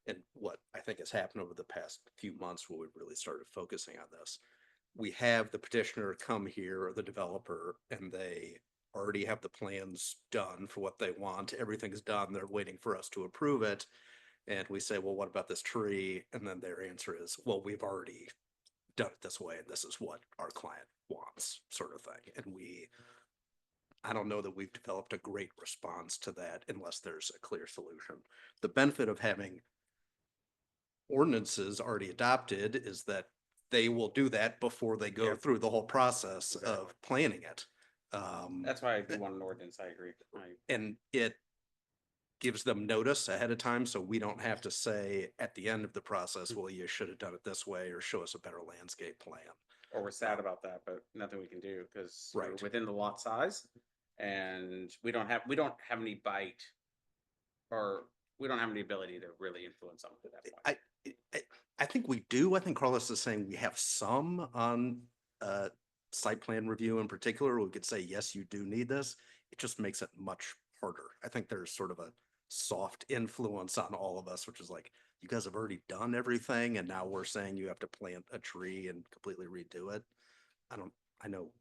and what I think has happened over the past few months where we've really started focusing on this, we have the petitioner come here or the developer and they already have the plans done for what they want. Everything's done. They're waiting for us to approve it. And we say, well, what about this tree? And then their answer is, well, we've already done it this way and this is what our client wants, sort of thing. And I don't know that we've developed a great response to that unless there's a clear solution. The benefit of having ordinances already adopted is that they will do that before they go Yep. through the whole process of planning it. That's why I do want an ordinance. I agree. And it gives them notice ahead of time, so we don't have to say at the end of the process, well, you should have done it this way, or show us a better landscape plan. Or we're sad about that, but nothing we can do because we're Right. within the lot size and we don't have any bite or we don't have any ability to really influence something at that point. I think we do. I think Carlos is saying we have some on site plan review in particular. We could say, yes, you do need this. It just makes it much harder. I think there's sort of a soft influence on all of us, which is like, you guys have already done everything and now we're saying you have to plant a tree and completely redo it. I know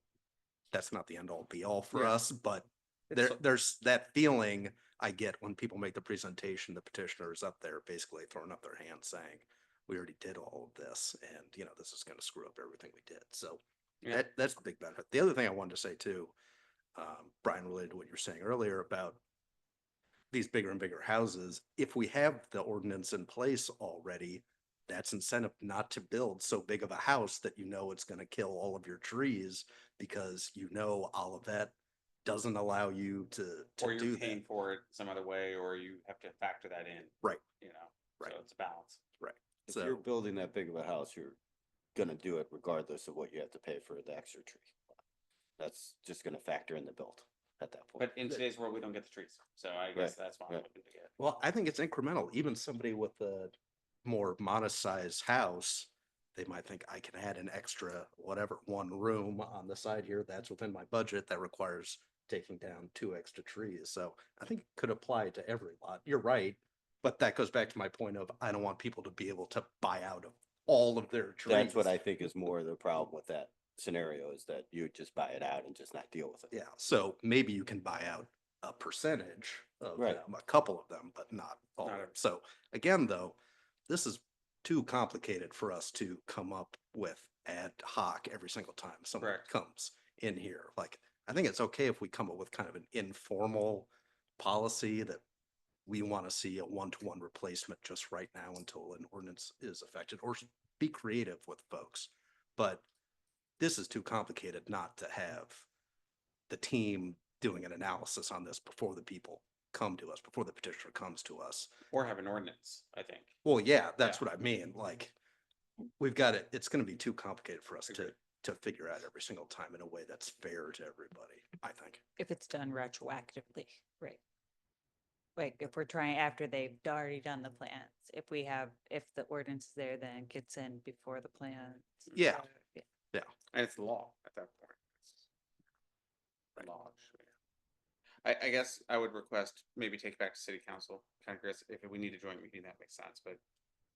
that's not the end all be all for Yeah. us, but It's- there's that feeling I get when people make the presentation, the petitioner is up there basically throwing up their hands saying, we already did all of this and, this is going to screw up everything we did. So Yeah. that's the big benefit. The other thing I wanted to say too, Brian, related to what you were saying earlier about these bigger and bigger houses, if we have the ordinance in place already, that's incentive not to build so big of a house that it's going to kill all of your trees because Olivet doesn't allow you to Or you're do paying that. for it some other way, or you have to factor that in. Right. So Right. it's a balance. Right. If you're building that big of a house, you're gonna do it regardless of what you have to pay for the extra tree. That's just gonna factor in the build at that point. But in today's world, we don't get the trees. So I guess that's what I'm right. looking to get. Well, I think it's incremental. Even somebody with a more modest sized house, they might think I can add an extra, whatever, one room on the side here. That's within my budget. That requires taking down 2 extra trees. So I think it could apply to every lot. You're right. But that goes back to my point of, I don't want people to be able to buy out of all of their trees. That's what I think is more the problem with that scenario is that you just buy it out and just not deal with it. Yeah, so maybe you can buy out a percentage of Right. them, a couple of them, but not all of Not them. every- So again, though, this is too complicated for us to come up with ad hoc every single time someone Correct. comes in here. Like, I think it's okay if we come up with kind of an informal policy that we want to see a one-to-one replacement just right now until an ordinance is affected, or be creative with folks. But this is too complicated not to have the team doing an analysis on this before the people come to us, before the petitioner comes to us. Or have an ordinance, I think. Well, yeah, that's Yeah. what I mean. Like, we've got it. It's going to be too complicated for us Agreed. to figure out every single time in a way that's fair to everybody, I think. If it's done retroactively, right? Like if we're trying after they've already done the plans, if the ordinance is there, then it gets in before the plans. Yeah. And it's the law at that point. The law. I guess I would request maybe take it back to city council, kind of, Chris, if we need a joint meeting, that makes sense, but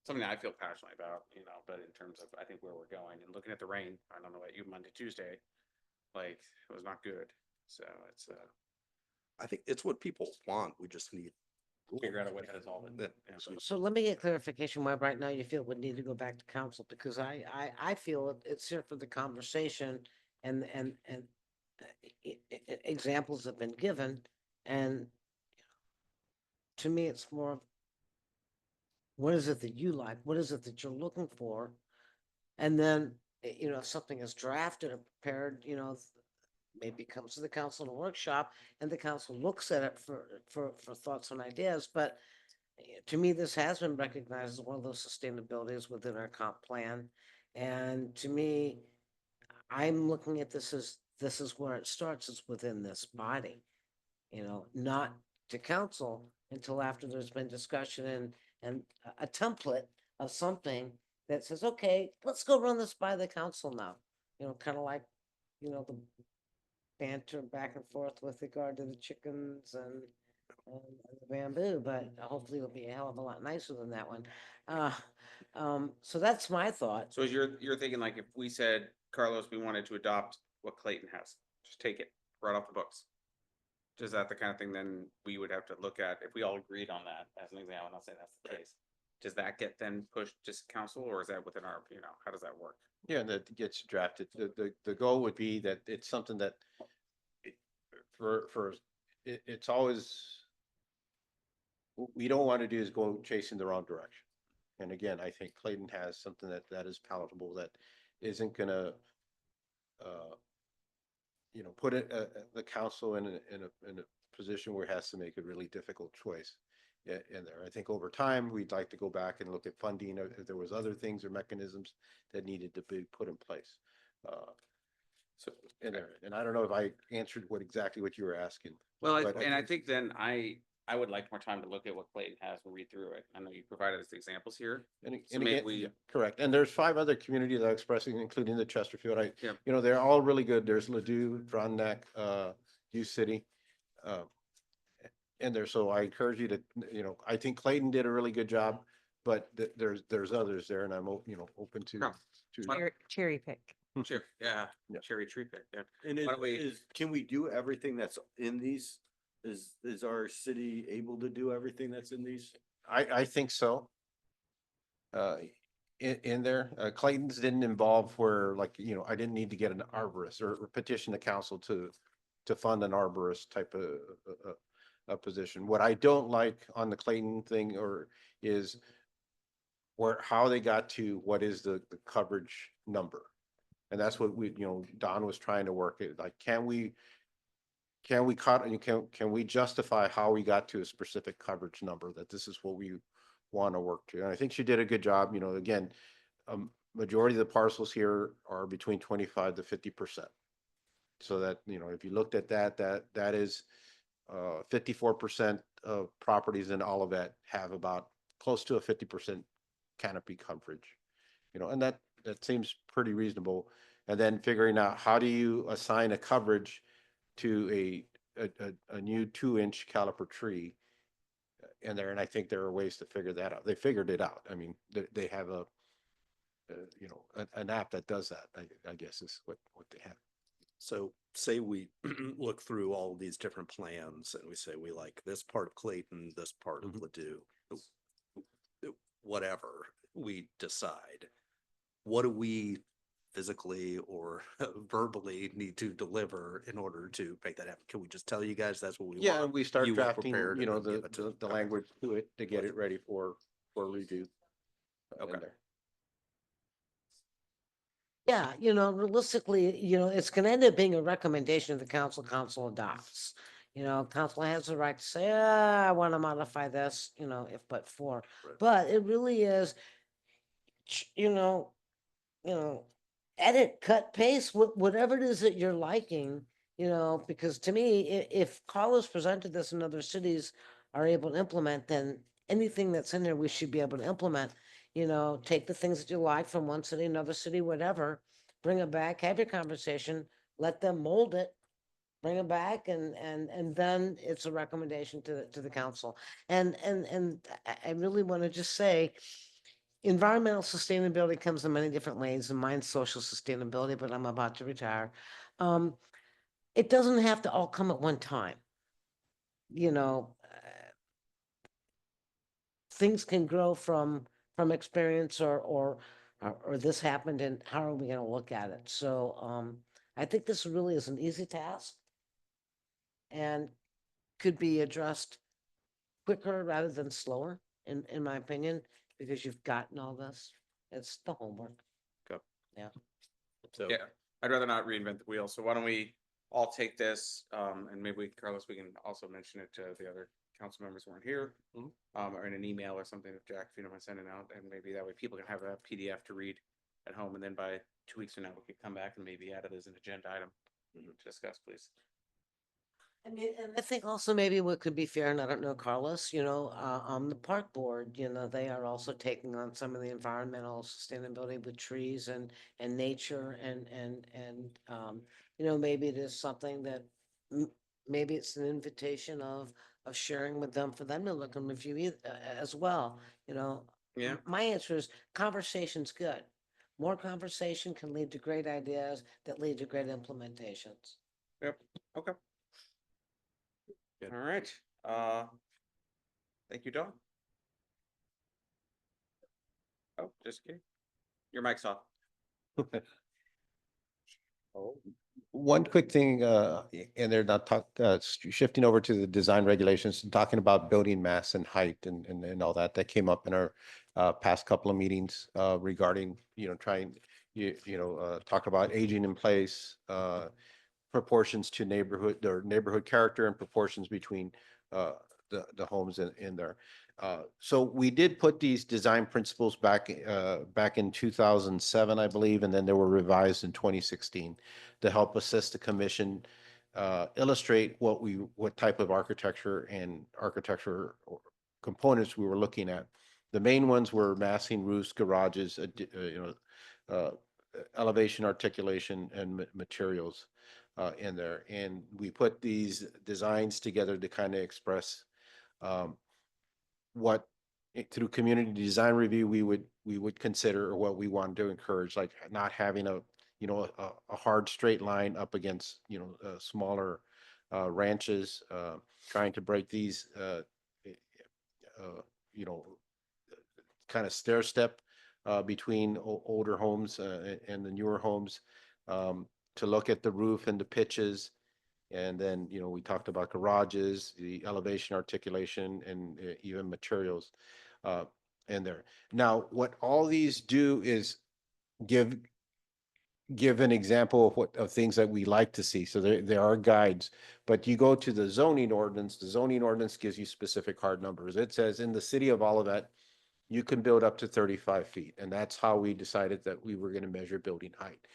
something that I feel passionately about, but in terms of, I think where we're going and looking at the rain, I don't know about you, Monday, Tuesday, like, it was not good. So it's, I think it's what people want. We just need. figure out a way to solve it. Yeah. Yeah. So let me get clarification why right now you feel would need to go back to council, because I feel it's here for the conversation and examples have been given. And to me, it's more of what is it that you like? What is it that you're looking for? And then, if something is drafted or prepared, maybe it comes to the council in a workshop and the council looks at it for thoughts and ideas. But to me, this has been recognized as one of those sustainabilities within our comp plan. And to me, I'm looking at this as this is where it starts, it's within this body. Not to council until after there's been discussion and a template of something that says, okay, let's go run this by the council now. Kind of like, the banter back and forth with regard to the chickens and the bamboo, but hopefully it'll be a hell of a lot nicer than that one. So that's my thought. So you're thinking like if we said, Carlos, we wanted to adopt what Clayton has, just take it right off the books. Is that the kind of thing then we would have to look at if we all agreed on that as an example? I'm not saying that's the case. Does that get then pushed to council or is that within our, how does that work? Yeah, that gets drafted. The goal would be that it's something that it's always, what we don't want to do is go chasing the wrong direction. And again, I think Clayton has something that is palatable, that isn't gonna, put the council in a position where it has to make a really difficult choice in there. I think over time, we'd like to go back and look at funding, if there was other things or mechanisms that needed to be put in place. So in there, and I don't know if I answered exactly what you were asking. Well, But I think then I would like more time to look at what Clayton has and read through it. I know you provided us the examples here. And, So and maybe again, we- correct. And there's 5 other communities that are expressing, including the Chesterfield. Yep. They're all really good. There's Ladue, Frontenac, U City. And so I encourage you to, I think Clayton did a really good job, but there's others there, and I'm, open to. Yeah. to Cherry pick. Sure, yeah, Yeah. cherry tree pit, yeah. And Why don't we- can we do everything that's in these? Is our city able to do everything that's in these? I think so. In there, Clayton's didn't involve where, like, I didn't need to get an arborist or petition the council to fund an arborist type of a position. What I don't like on the Clayton thing is how they got to what is the coverage number. And that's what Don was trying to work it. Like, can we cut, and can we justify how we got to a specific coverage number, that this is what we want to work to? And I think she did a good job. Again, majority of the parcels here are between 25 to 50%. So that, if you looked at that is 54% of properties in Olivet have about close to a 50% canopy coverage. And that seems pretty reasonable. And then figuring out, how do you assign a coverage to a new 2-inch caliper tree in there? And I think there are ways to figure that out. They figured it out. I mean, they have an app that does that, I guess is what they have. So say we look through all of these different plans and we say we like this part of Clayton, this part of Ladue, whatever we decide. What do we physically or verbally need to deliver in order to make that happen? Can we just tell you guys that's what we want? Yeah, and we start You will drafting, prepare it and then give it to the them. language to it to get it ready for review. in Okay. there. Yeah, realistically, it's gonna end up being a recommendation of the council adopts. Council has the right to say, I want to modify this, if but for. Right. But it really is, edit, cut, paste, whatever it is that you're liking, because to me, if Carlos presented this and other cities are able to implement, then anything that's in there, we should be able to implement. Take the things that you like from one city, another city, whatever, bring it back, have your conversation, let them mold it, bring it back, and then it's a recommendation to the council. And I really want to just say, environmental sustainability comes in many different ways, and mine's social sustainability, but I'm about to retire. It doesn't have to all come at one time. Things can grow from experience or this happened, and how are we gonna look at it? So, I think this really is an easy task and could be addressed quicker rather than slower, in my opinion, because you've gotten all this. It's the homework. So Yeah, I'd rather not reinvent the wheel. So why don't we all take this, and maybe Carlos, we can also mention it to the other council members who aren't here. Or in an email or something, if Jack, if you don't mind sending out, and maybe that way people can have a PDF to read at home, and then by 2 weeks from now, we could come back and maybe add it as an agenda item Discuss, please. I mean, and I think also maybe what could be fair, and I don't know, Carlos, on the park board, they are also taking on some of the environmental sustainability with trees and nature maybe it is something that maybe it's an invitation of sharing with them for them to look and review as well, Yeah. My answer is conversation's good. More conversation can lead to great ideas that lead to great implementations. Yep. Okay. Good. All right. Thank you, Dawn. Oh, just kidding. Your mic's off. One quick thing, and they're not shifting over to the design regulations and talking about building mass and height and all that. That came up in our past couple of meetings regarding, trying, talk about aging in place, proportions to neighborhood or neighborhood character and proportions between the homes in there. So we did put these design principles back in 2007, I believe, and then they were revised in 2016 to help assist the commission illustrate what type of architecture and architecture components we were looking at. The main ones were massing roofs, garages, elevation, articulation, and materials in there. And we put these designs together to kind of express what through community design review we would consider, or what we want to encourage, like not having a hard straight line up against smaller ranches, trying to break these kind of stair step between older homes and the newer homes, to look at the roof and the pitches. And then, we talked about garages, the elevation, articulation, and even materials in there. Now, what all these do is give an example of things that we like to see. So there are guides, but you go to the zoning ordinance. The zoning ordinance gives you specific hard numbers. It says in the city of Olivet, you can build up to 35 feet. And that's how we decided that we were going to measure building height.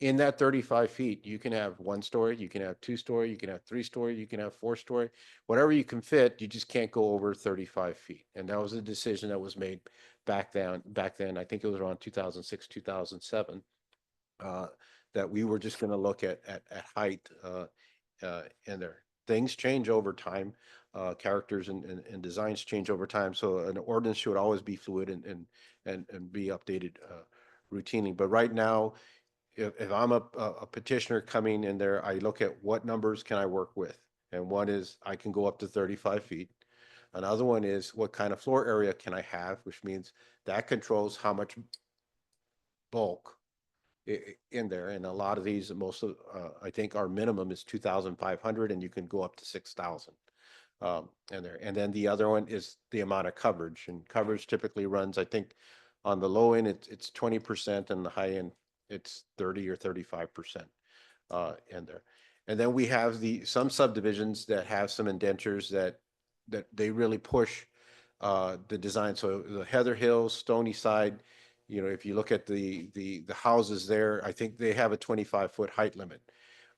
In that 35 feet, you can have 1 story, you can have 2 story, you can have 3 story, you can have 4 story, whatever you can fit, you just can't go over 35 feet. And that was a decision that was made back then. I think it was around 2006, 2007, that we were just going to look at height in there. Things change over time. Characters and designs change over time. So an ordinance should always be fluid and be updated routinely. But right now, if I'm a petitioner coming in there, I look at what numbers can I work with. And one is I can go up to 35 feet. Another one is what kind of floor area can I have, which means that controls how much bulk in there. And a lot of these, most of, I think our minimum is 2,500, and you can go up to 6,000 in there. And then the other one is the amount of coverage, and coverage typically runs, I think on the low end, it's 20%, and the high end, it's 30 or 35% in there. And then we have some subdivisions that have some indentures that they really push the design. So the Heather Hills, Stony Side, if you look at the houses there, I think they have a 25-foot height limit.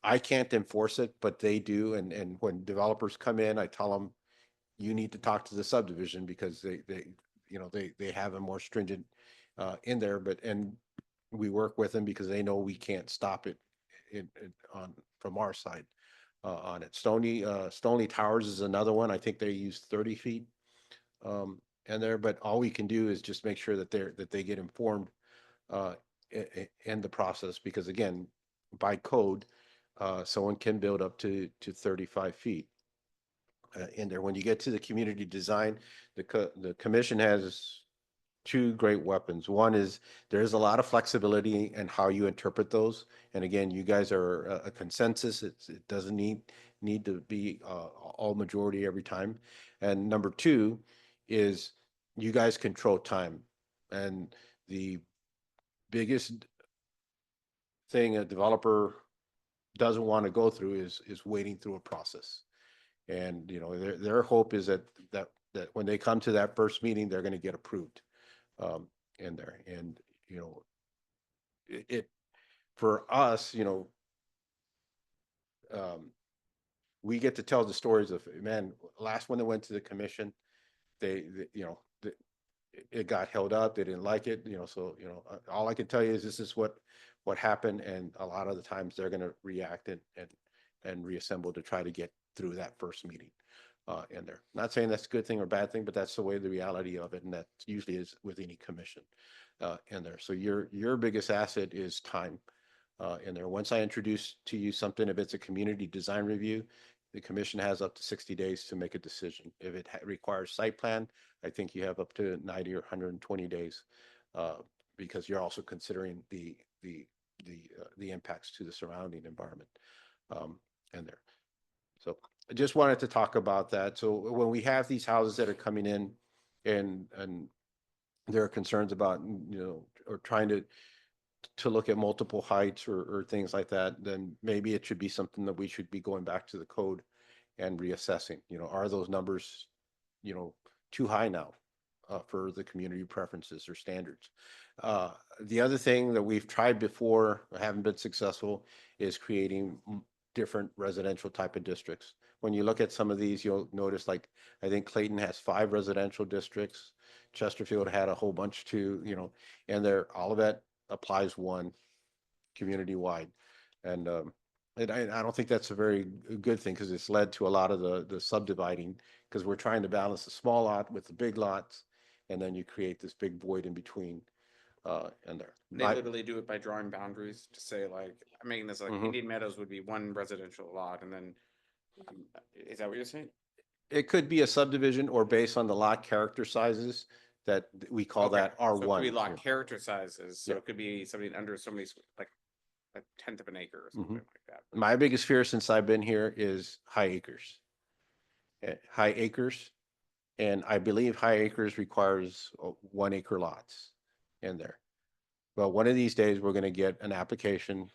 I can't enforce it, but they do. And when developers come in, I tell them, you need to talk to the subdivision, because they have a more stringent in there. And we work with them because they know we can't stop it from our side on it. Stony Towers is another one. I think they use 30 feet in there, but all we can do is just make sure that they get informed in the process, because again, by code, someone can build up to 35 feet in there. When you get to the community design, the commission has 2 great weapons. One is there's a lot of flexibility in how you interpret those. And again, you guys are a consensus. It doesn't need to be all majority every time. And number 2 is you guys control time. And the biggest thing a developer doesn't want to go through is waiting through a process. And their hope is that when they come to that first meeting, they're going to get approved in there. And it for us, we get to tell the stories of, man, last one that went to the commission, you know, it got held up, they didn't like it, you know, so, you know, all I can tell you is this is what happened, and a lot of the times they're gonna react and reassemble to try to get through that first meeting in there. Not saying that's a good thing or bad thing, but that's the way the reality of it, and that usually is with any commission in there. So your biggest asset is time in there. Once I introduce to you something, if it's a community design review, the commission has up to 60 days to make a decision. If it requires site plan, I think you have up to 90 or 120 days because you're also considering the impacts to the surrounding environment in there. So I just wanted to talk about that. So when we have these houses that are coming in and there are concerns about, you know, or trying to look at multiple heights or things like that, then maybe it should be something that we should be going back to the code and reassessing, you know, are those numbers, you know, too high now for the community preferences or standards? The other thing that we've tried before, haven't been successful, is creating different residential type of districts. When you look at some of these, you'll notice, like, I think Clayton has 5 residential districts. Chesterfield had a whole bunch too, you know, and all of that applies one community wide. And I don't think that's a very good thing because it's led to a lot of the subdividing because we're trying to balance the small lot with the big lots, and then you create this big void in between in there. They literally do it by drawing boundaries to say, like, I'm making this like Mhm. Indian Meadows would be one residential lot, and then is that what you're saying? It could be a subdivision or based on the lot character sizes that we call Okay, that R1. So it could be lot character sizes, so Yeah. it could be something under so many, like a 1/10 of an acre or something like that. My biggest fear since I've been here is high acres. High acres, and I believe high acres requires 1 acre lots in there. Well, one of these days, we're gonna get an application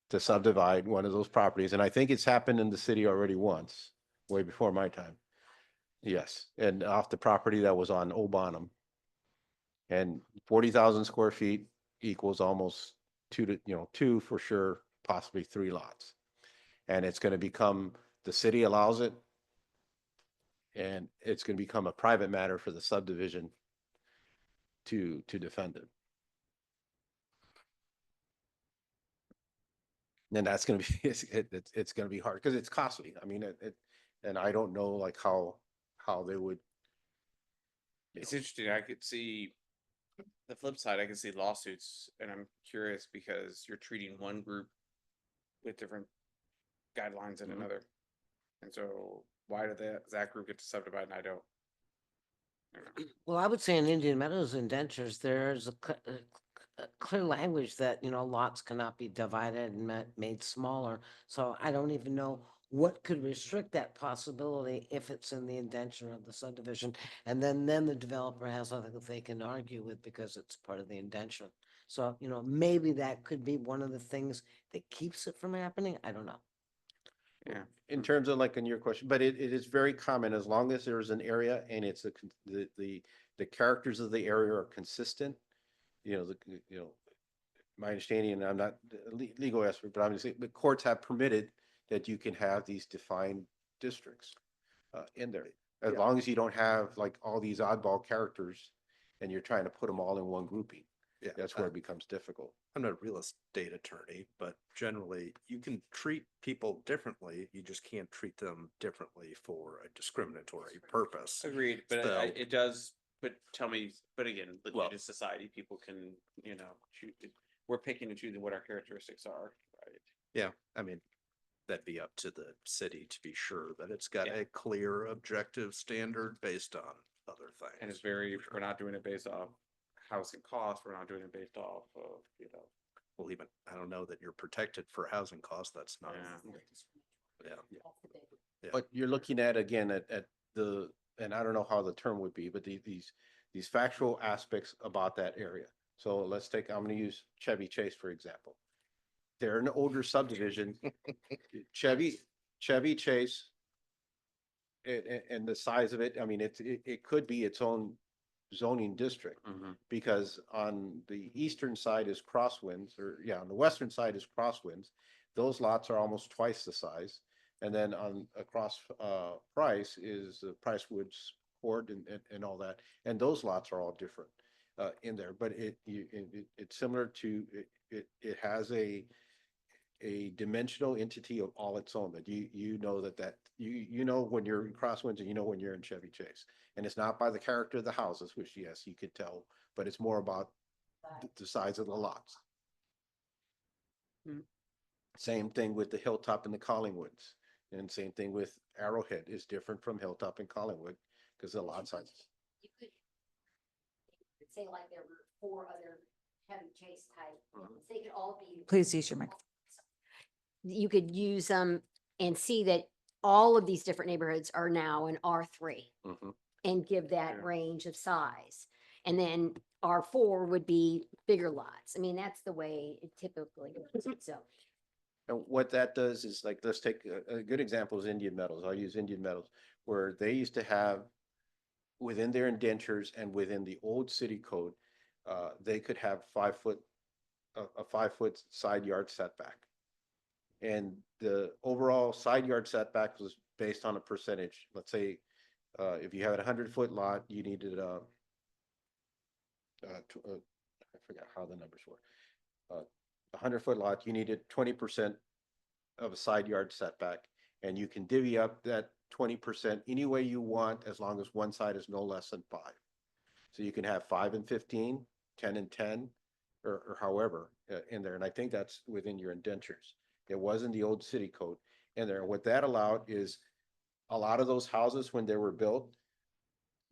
to subdivide one of those properties, and I think it's happened in the city already once, way before my time. Yes, and off the property that was on Old Bonham. And 40,000 square feet equals almost 2 for sure, possibly 3 lots. And it's gonna become, the city allows it, and it's gonna become a private matter for the subdivision to defend it. And that's gonna be, it's gonna be hard, because it's costly. I mean, and I don't know like how they would. It's interesting. I could see the flip side. I could see lawsuits, and I'm curious because you're treating one group with different guidelines than another. And so why did that group get to subdivide and I don't? I don't know. Well, I would say in Indian Meadows indentures, there's a clear language that, you know, lots cannot be divided and made smaller. So I don't even know what could restrict that possibility if it's in the indenture of the subdivision. And then the developer has something that they can argue with because it's part of the indenture. So, you know, maybe that could be one of the things that keeps it from happening. I don't know. Yeah. In terms of like in your question, but it is very common as long as there's an area and it's the characters of the area are consistent. You know, my understanding, and I'm not a legal expert, but obviously the courts have permitted that you can have these defined districts in there. As long as you don't have like all these oddball characters and you're trying to put them all in one grouping. Yeah, That's where it becomes difficult. I'm not a real estate attorney, but generally you can treat people differently. You just can't treat them differently for a discriminatory purpose. Agreed, but So- it does, but tell me, but again, Well- litigious society, people can, you know, we're picking and choosing what our characteristics are, right? Yeah, I mean, that'd be up to the city to be sure that it's got Yeah. a clear objective standard based on other things. And it's very, we're not doing it based off housing costs, we're not doing it based off of, you know. Well, even, I don't know that you're protected for housing costs. That's not. Yeah. Yeah. But you're looking at, again, at the, and I don't know how the term would be, but these factual aspects about that area. So let's take, I'm gonna use Chevy Chase, for example. They're an older subdivision. Chevy Chase. And the size of it, I mean, it could be its own zoning district. Because on the eastern side is Crosswinds, on the western side is Crosswinds. Those lots are almost twice the size. And then on across Price is Price Woods Court and all that. And those lots are all different in there, but it's similar to it has a dimensional entity of all its own, that you know that you know when you're in Crosswinds and you know when you're in Chevy Chase. And it's not by the character of the houses, which yes, you could tell, but it's more about the size of the lots. Same thing with the Hilltop and the Collingwoods. And same thing with Arrowhead is different from Hilltop and Collingwood because the lot sizes. You could say like there were 4 other Chevy Chase type, they could all be. Please use your mic. You could use them and see that all of these different neighborhoods are now in R3 and give that Yeah. range of size. And then R4 would be bigger lots. I mean, that's the way it typically goes. So And what that does is, like, let's take a good example is Indian Metals. I'll use Indian Metals, where they used to have within their indentures and within the old city code, they could have a 5-foot side yard setback. And the overall side yard setback was based on a percentage. Let's say, if you had a 100-foot lot, you needed I forgot how the numbers were. A 100-foot lot, you needed 20% of a side yard setback, and you can divvy up that 20% any way you want, as long as one side is no less than 5. So you can have 5 and 15, 10 and 10, or however in there. And I think that's within your indentures. It was in the old city code in there. What that allowed is a lot of those houses, when they were built,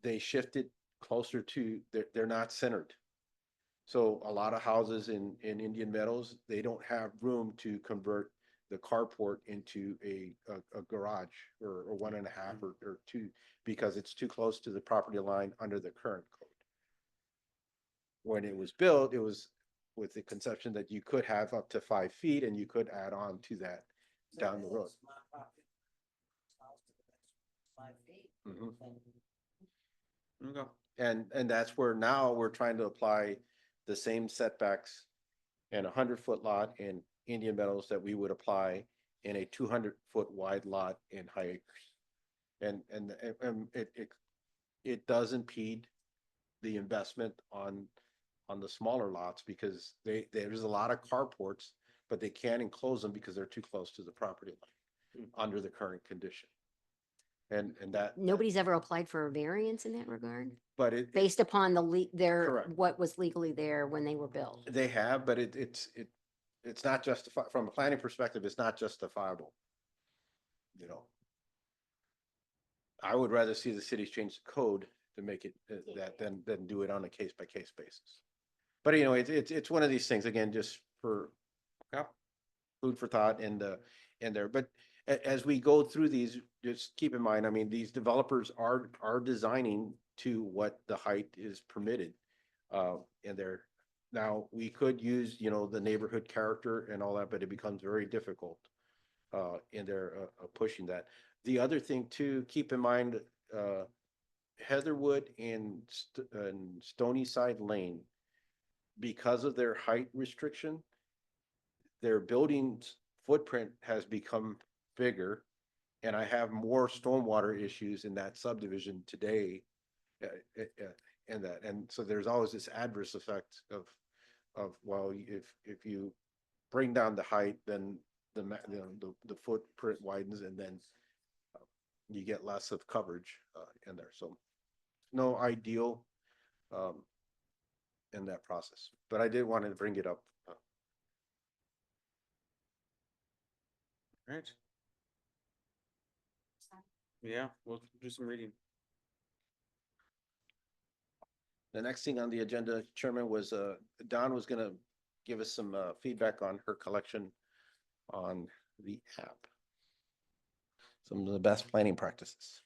they shifted closer to, they're not centered. So a lot of houses in Indian Meadows, they don't have room to convert the carport into a garage or 1.5 or 2, because it's too close to the property line under the current code. When it was built, it was with the conception that you could have up to 5 feet and you could add on to that down the road. Okay. And that's where now we're trying to apply the same setbacks in a 100-foot lot in Indian Meadows that we would apply in a 200-foot wide lot in High Acres. And it does impede the investment on the smaller lots, because there's a lot of carports, but they can't enclose them because they're too close to the property line under the current condition. And that. nobody's ever applied for a variance in that regard, But it. based upon their, Correct. what was legally there when they were built. They have, but it's not justified from a planning perspective. It's not justifiable. You know, I would rather see the cities change the code to make it that than do it on a case by case basis. But you know, it's one of these things, again, just for food for thought in there. But as we go through these, just keep in mind, I mean, these developers are designing to what the height is permitted in there. Now, we could use, you know, the neighborhood character and all that, but it becomes very difficult in there pushing that. The other thing too, keep in mind, Heatherwood and Stony Side Lane, because of their height restriction, their building's footprint has become bigger, and I have more stormwater issues in that subdivision today. And that, and so there's always this adverse effect of well, if you bring down the height, then the footprint widens, and then you get less of coverage in there. So no ideal in that process, but I did want to bring it up. Right. Yeah, we'll do some reading. The next thing on the agenda, Chairman, was Dawn was gonna give us some feedback on her collection on the app. Some of the best planning practices.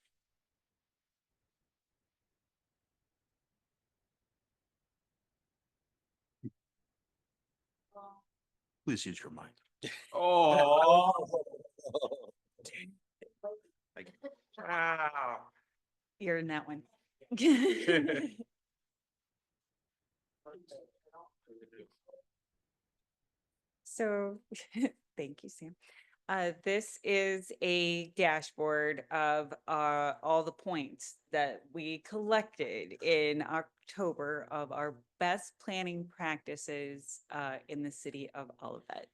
Please use your mind. Oh. Wow. You're in that one. So Thank you, Sam. This is a dashboard of all the points that we collected in October of our best planning practices in the city of Olivet.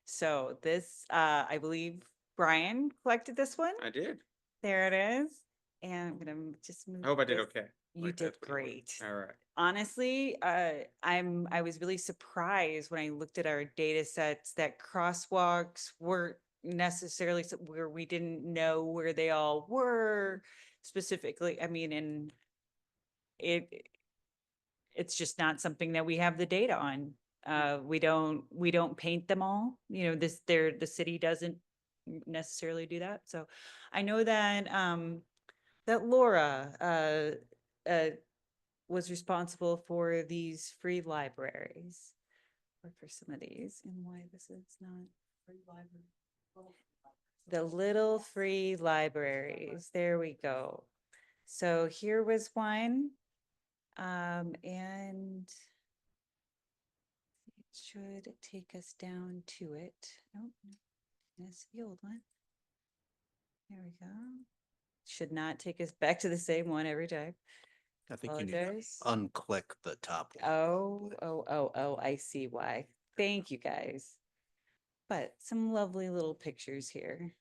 So this, I believe Brian collected this one. I did. There it is. And I'm gonna just move. I hope I did this. okay. You Like, did that's what you want. great. All right. Honestly, I was really surprised when I looked at our data sets that crosswalks weren't necessarily where we didn't know where they all were specifically. I mean, and it it's just not something that we have the data on. We don't paint them all. You know, the city doesn't necessarily do that. So I know that that Laura was responsible for these free libraries or for some of these, and why this is not free library. The little free libraries. There we go. So here was one. And it should take us down to it. Nope, that's the old one. There we go. Should not take us back to the same one every time. I think you need to Apologize. unclick the top one. Oh, I see why. Thank you, guys. But some lovely little pictures here.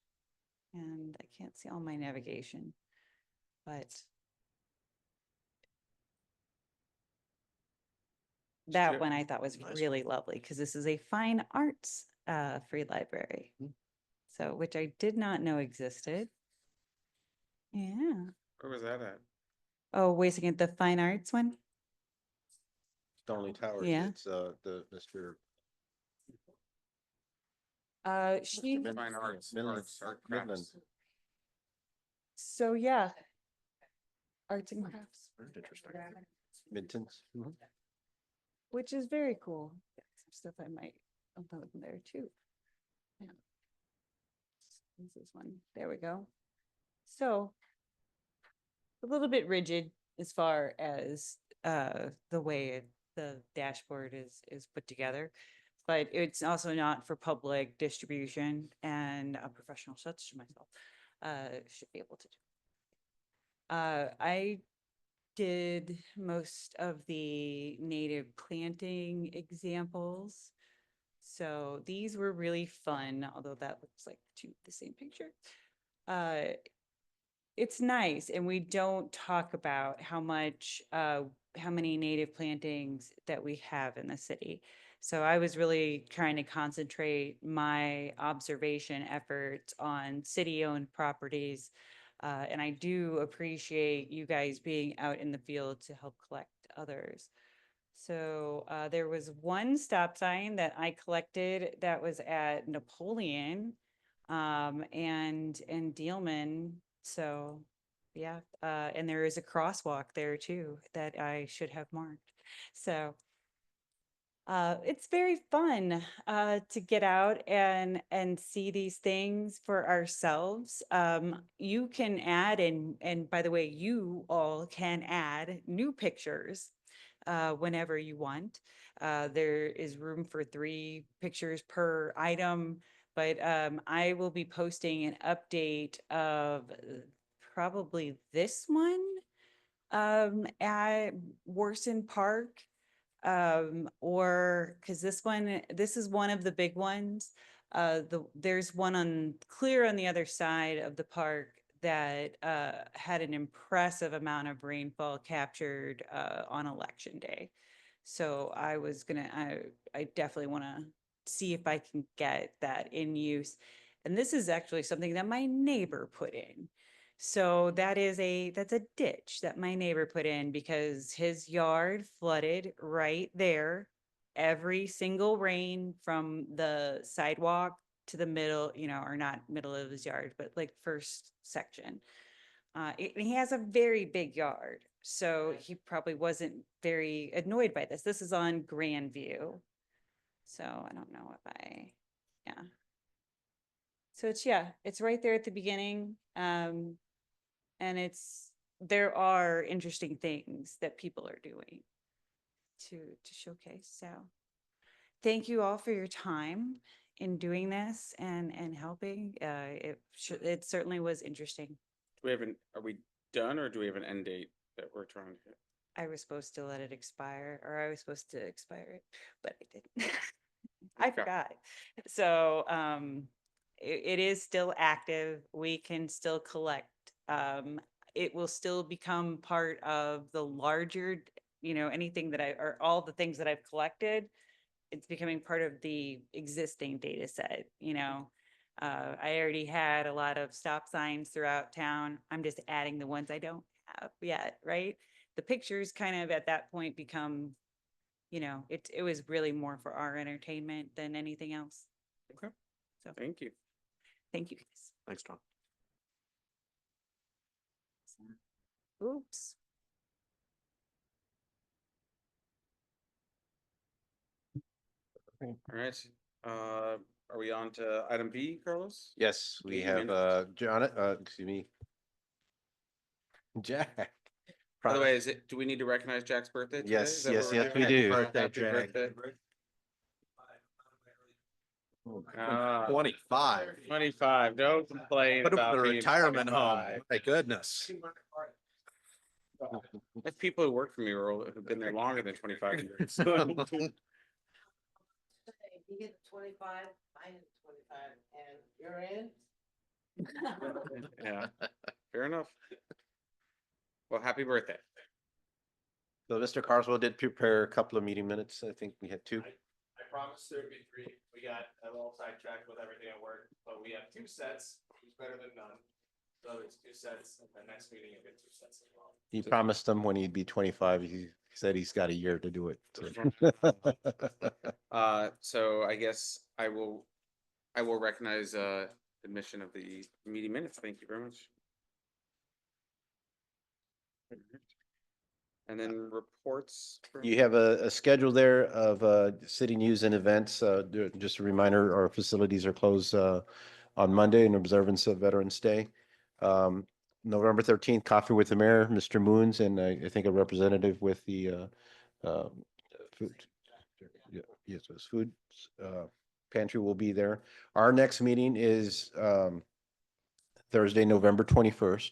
And I can't see all my navigation, but that Sure. one I thought was Nice. really lovely because this is a fine arts free library. So, which I did not know existed. Yeah. Where was that at? Oh, wait a second, the fine arts one? Stony Towers, Yeah. it's the Mr. She, Fine arts, Midland- arts, art Midland. crafts. so yeah. Arts and crafts, Very interesting. Minton's. which is very cool. Some stuff I might upload in there too. Yeah. This is one, there we go. So a little bit rigid as far as the way the dashboard is put together. But it's also not for public distribution, and a professional such as myself should be able to do. I did most of the native planting examples. So these were really fun, although that looks like the same picture. It's nice, and we don't talk about how many native plantings that we have in the city. So I was really trying to concentrate my observation efforts on city-owned properties. And I do appreciate you guys being out in the field to help collect others. So there was one stop sign that I collected that was at Napoleon and Dealman. So yeah, and there is a crosswalk there too that I should have marked. So it's very fun to get out and see these things for ourselves. You can add and by the way, you all can add new pictures whenever you want. There is room for 3 pictures per item, but I will be posting an update of probably this one at Warson Park. Or because this is one of the big ones. There's one clear on the other side of the park that had an impressive amount of rainfall captured on election day. So I definitely want to see if I can get that in use. And this is actually something that my neighbor put in. So that's a ditch that my neighbor put in because his yard flooded right there. Every single rain from the sidewalk to the middle, or not middle of his yard, but like first section. He has a very big yard, so he probably wasn't very annoyed by this. This is on Grandview. So I don't know yeah. So it's right there at the beginning. And there are interesting things that people are doing to showcase. So thank you all for your time. in doing this and helping. It certainly was interesting. Are we done or do we have an end date that we're trying to hit? I was supposed to let it expire, or I was supposed to expire it, but I didn't. I Okay. forgot. So, it is still active. We can still collect. It will still become part of the larger, anything that or all the things that I've collected. It's becoming part of the existing data set, I already had a lot of stop signs throughout town. I'm just adding the ones I don't have yet, right? The pictures kind of at that point become, it was really more for our entertainment than anything else. Okay. So Thank you. thank you guys. Thanks, Tom. Oops. All right. Are we on to item B, Carlos? Yes, we Meeting have, minutes. excuse me. Jack. By the way, do we need to recognize Jack's birthday today? Yes, Is that yes, what we're yes, doing? we do. Birthday, Happy Jack. birthday. Ah, 25. 25, don't complain Put him about in a being retirement home. 25. My goodness. There's people who work for me who've been there longer than 25 years. You get 25, I get 25, and you're in? Yeah, fair enough. Well, happy birthday. So Mr. Carswell did prepare a couple of meeting minutes. I think we had two. I promised there would be 3. We got a little sidetracked with everything at work, but we have 2 sets, which is better than none. So it's 2 sets, and the next meeting you'll get 2 sets as well. He promised them when he'd be 25. He said he's got a year to do it. so. So I guess I will recognize admission of the meeting minutes. Thank you very much. And then reports. You have a schedule there of city news and events. Just a reminder, our facilities are closed on Monday in observance of Veterans Day. November 13th, Coffee with the Mayor, Mr. Moons, and I think a representative with the food. Yeah, yes, it was food pantry will be there. Our next meeting is Thursday, November 21st.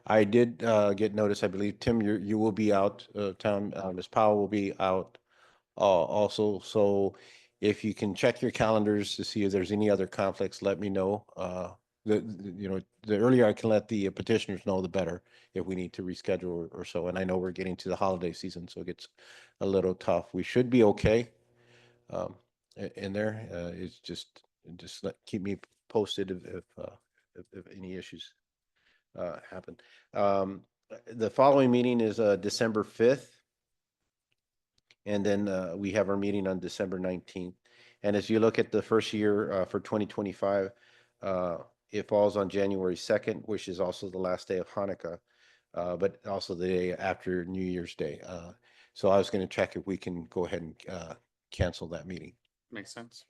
I did get notice, I believe, Tim, you will be out town, Ms. Powell will be out also. So if you can check your calendars to see if there's any other conflicts, let me know. The earlier I can let the petitioners know, the better, if we need to reschedule or so. And I know we're getting to the holiday season, so it gets a little tough. We should be okay in there. It's just keep me posted if any issues happen. The following meeting is December 5th. And then we have our meeting on December 19th. And as you look at the first year for 2025, it falls on January 2nd, which is also the last day of Hanukkah, but also the day after New Year's Day. So I was going to check if we can go ahead and cancel that meeting. Makes sense.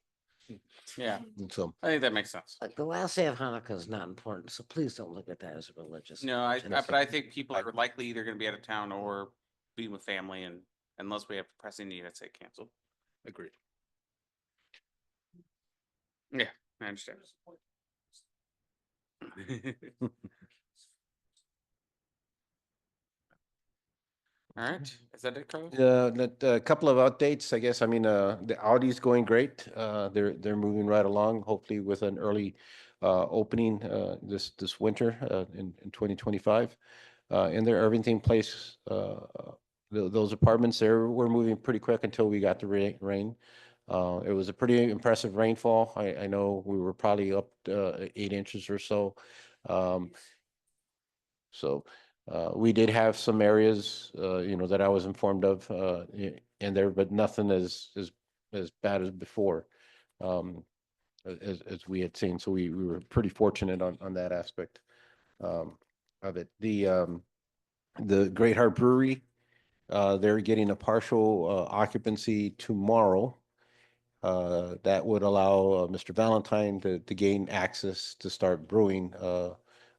Yeah, And so I think that makes sense. Like, the last day of Hanukkah is not important, so please don't look at that as a religious. No, event. but I think people are likely either going to be out of town or be with family, and unless we have pressing need, I'd say cancel. Agreed. Yeah, I understand. All right, is that it, Carlos? A couple of updates, I guess. I mean, the Audi's going great. They're moving right along, hopefully with an early opening this winter in 2025. And there, everything place, those apartments there were moving pretty quick until we got the rain. It was a pretty impressive rainfall. I know we were probably up 8 inches or so. So we did have some areas, that I was informed of in there, but nothing as bad as before, as we had seen. So we were pretty fortunate on that aspect of it. The Great Heart Brewery, they're getting a partial occupancy tomorrow. That would allow Mr. Valentine to gain access to start brewing.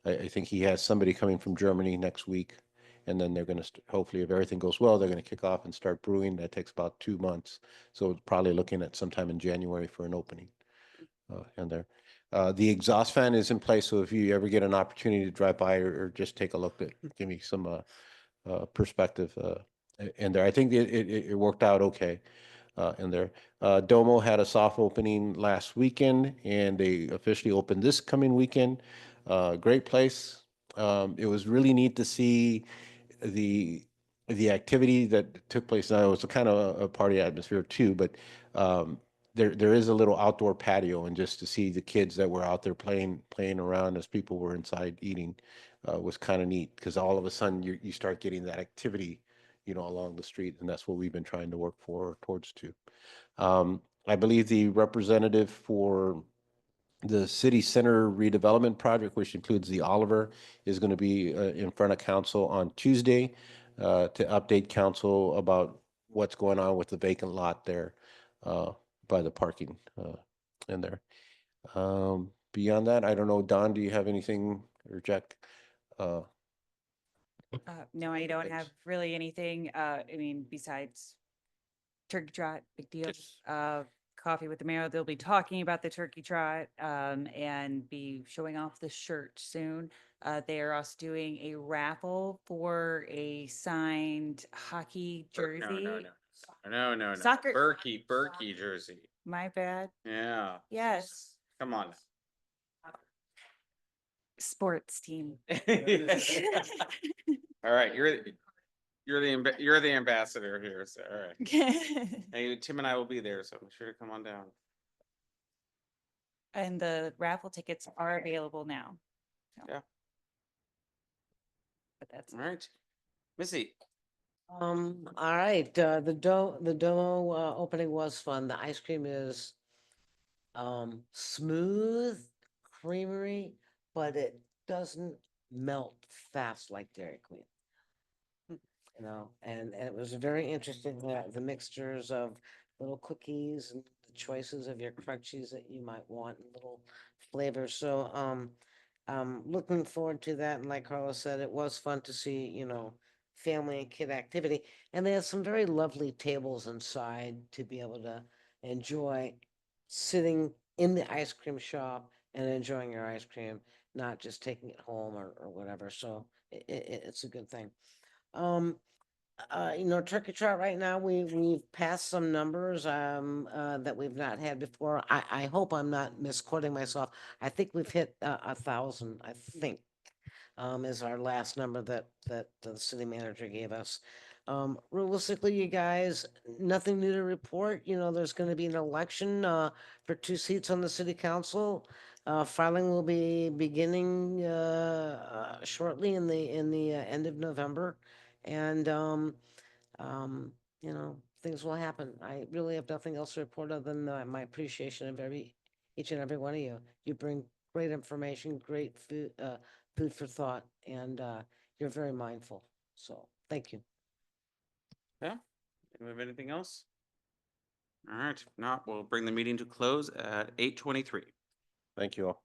I think he has somebody coming from Germany next week, and then they're going to hopefully, if everything goes well, they're going to kick off and start brewing. That takes about 2 months, so probably looking at sometime in January for an opening. in there. The exhaust fan is in place, so if you ever get an opportunity to drive by or just take a look at, give me some perspective in there. I think it worked out okay in there. Domo had a soft opening last weekend, and they officially opened this coming weekend. Great place. It was really neat to see the the activity that took place. Now it was a kind of a party atmosphere too, but there is a little outdoor patio, and just to see the kids that were out there playing around as people were inside eating was kind of neat, because all of a sudden you start getting that activity, along the street, and that's what we've been trying to work towards too. I believe the representative for the city center redevelopment project, which includes the Oliver, is going to be in front of council on Tuesday to update council about what's going on with the vacant lot there by the parking in there. Beyond that, I don't know, Don, do you have anything, or Jack? No, I don't Thanks. have really anything, I mean, besides turkey trot, big deal. Yes. Coffee with the mayor, they'll be talking about the turkey trot, and be showing off the shirt soon. They are also doing a raffle for a signed hockey jersey. No. Soccer- Berkey jersey. My bad. Yeah. Yes, Come on. sports team. All right, you're the ambassador here, so, all right. Hey, Tim and I will be there, so make sure to come on down. And the raffle tickets are available now. So. Yeah. But that's All right. Missy. All right, the Domo opening was fun. The ice cream is smooth, creamery, but it doesn't melt fast like Dairy Queen. And it was very interesting, the mixtures of little cookies and the choices of your crunchies that you might want, and little flavors. So, looking forward to that. And like Carlos said, it was fun to see, family and kid activity. And they have some very lovely tables inside to be able to enjoy sitting in the ice cream shop and enjoying your ice cream, not just taking it home or whatever. So it's a good thing. Turkey trot right now, we've passed some numbers that we've not had before. I hope I'm not misquoting myself. I think we've hit 1,000, I think, is our last number that the city manager gave us. Realistically, you guys, nothing new to report. There's going to be an election for 2 seats on the city council. Filing will be beginning shortly in the end of November, and things will happen. I really have nothing else to report other than my appreciation of each and every one of you. You bring great information, great food for thought, and you're very mindful. So thank you. Yeah. Do we have anything else? All right, if not, we'll bring the meeting to close at 8:23. Thank you all.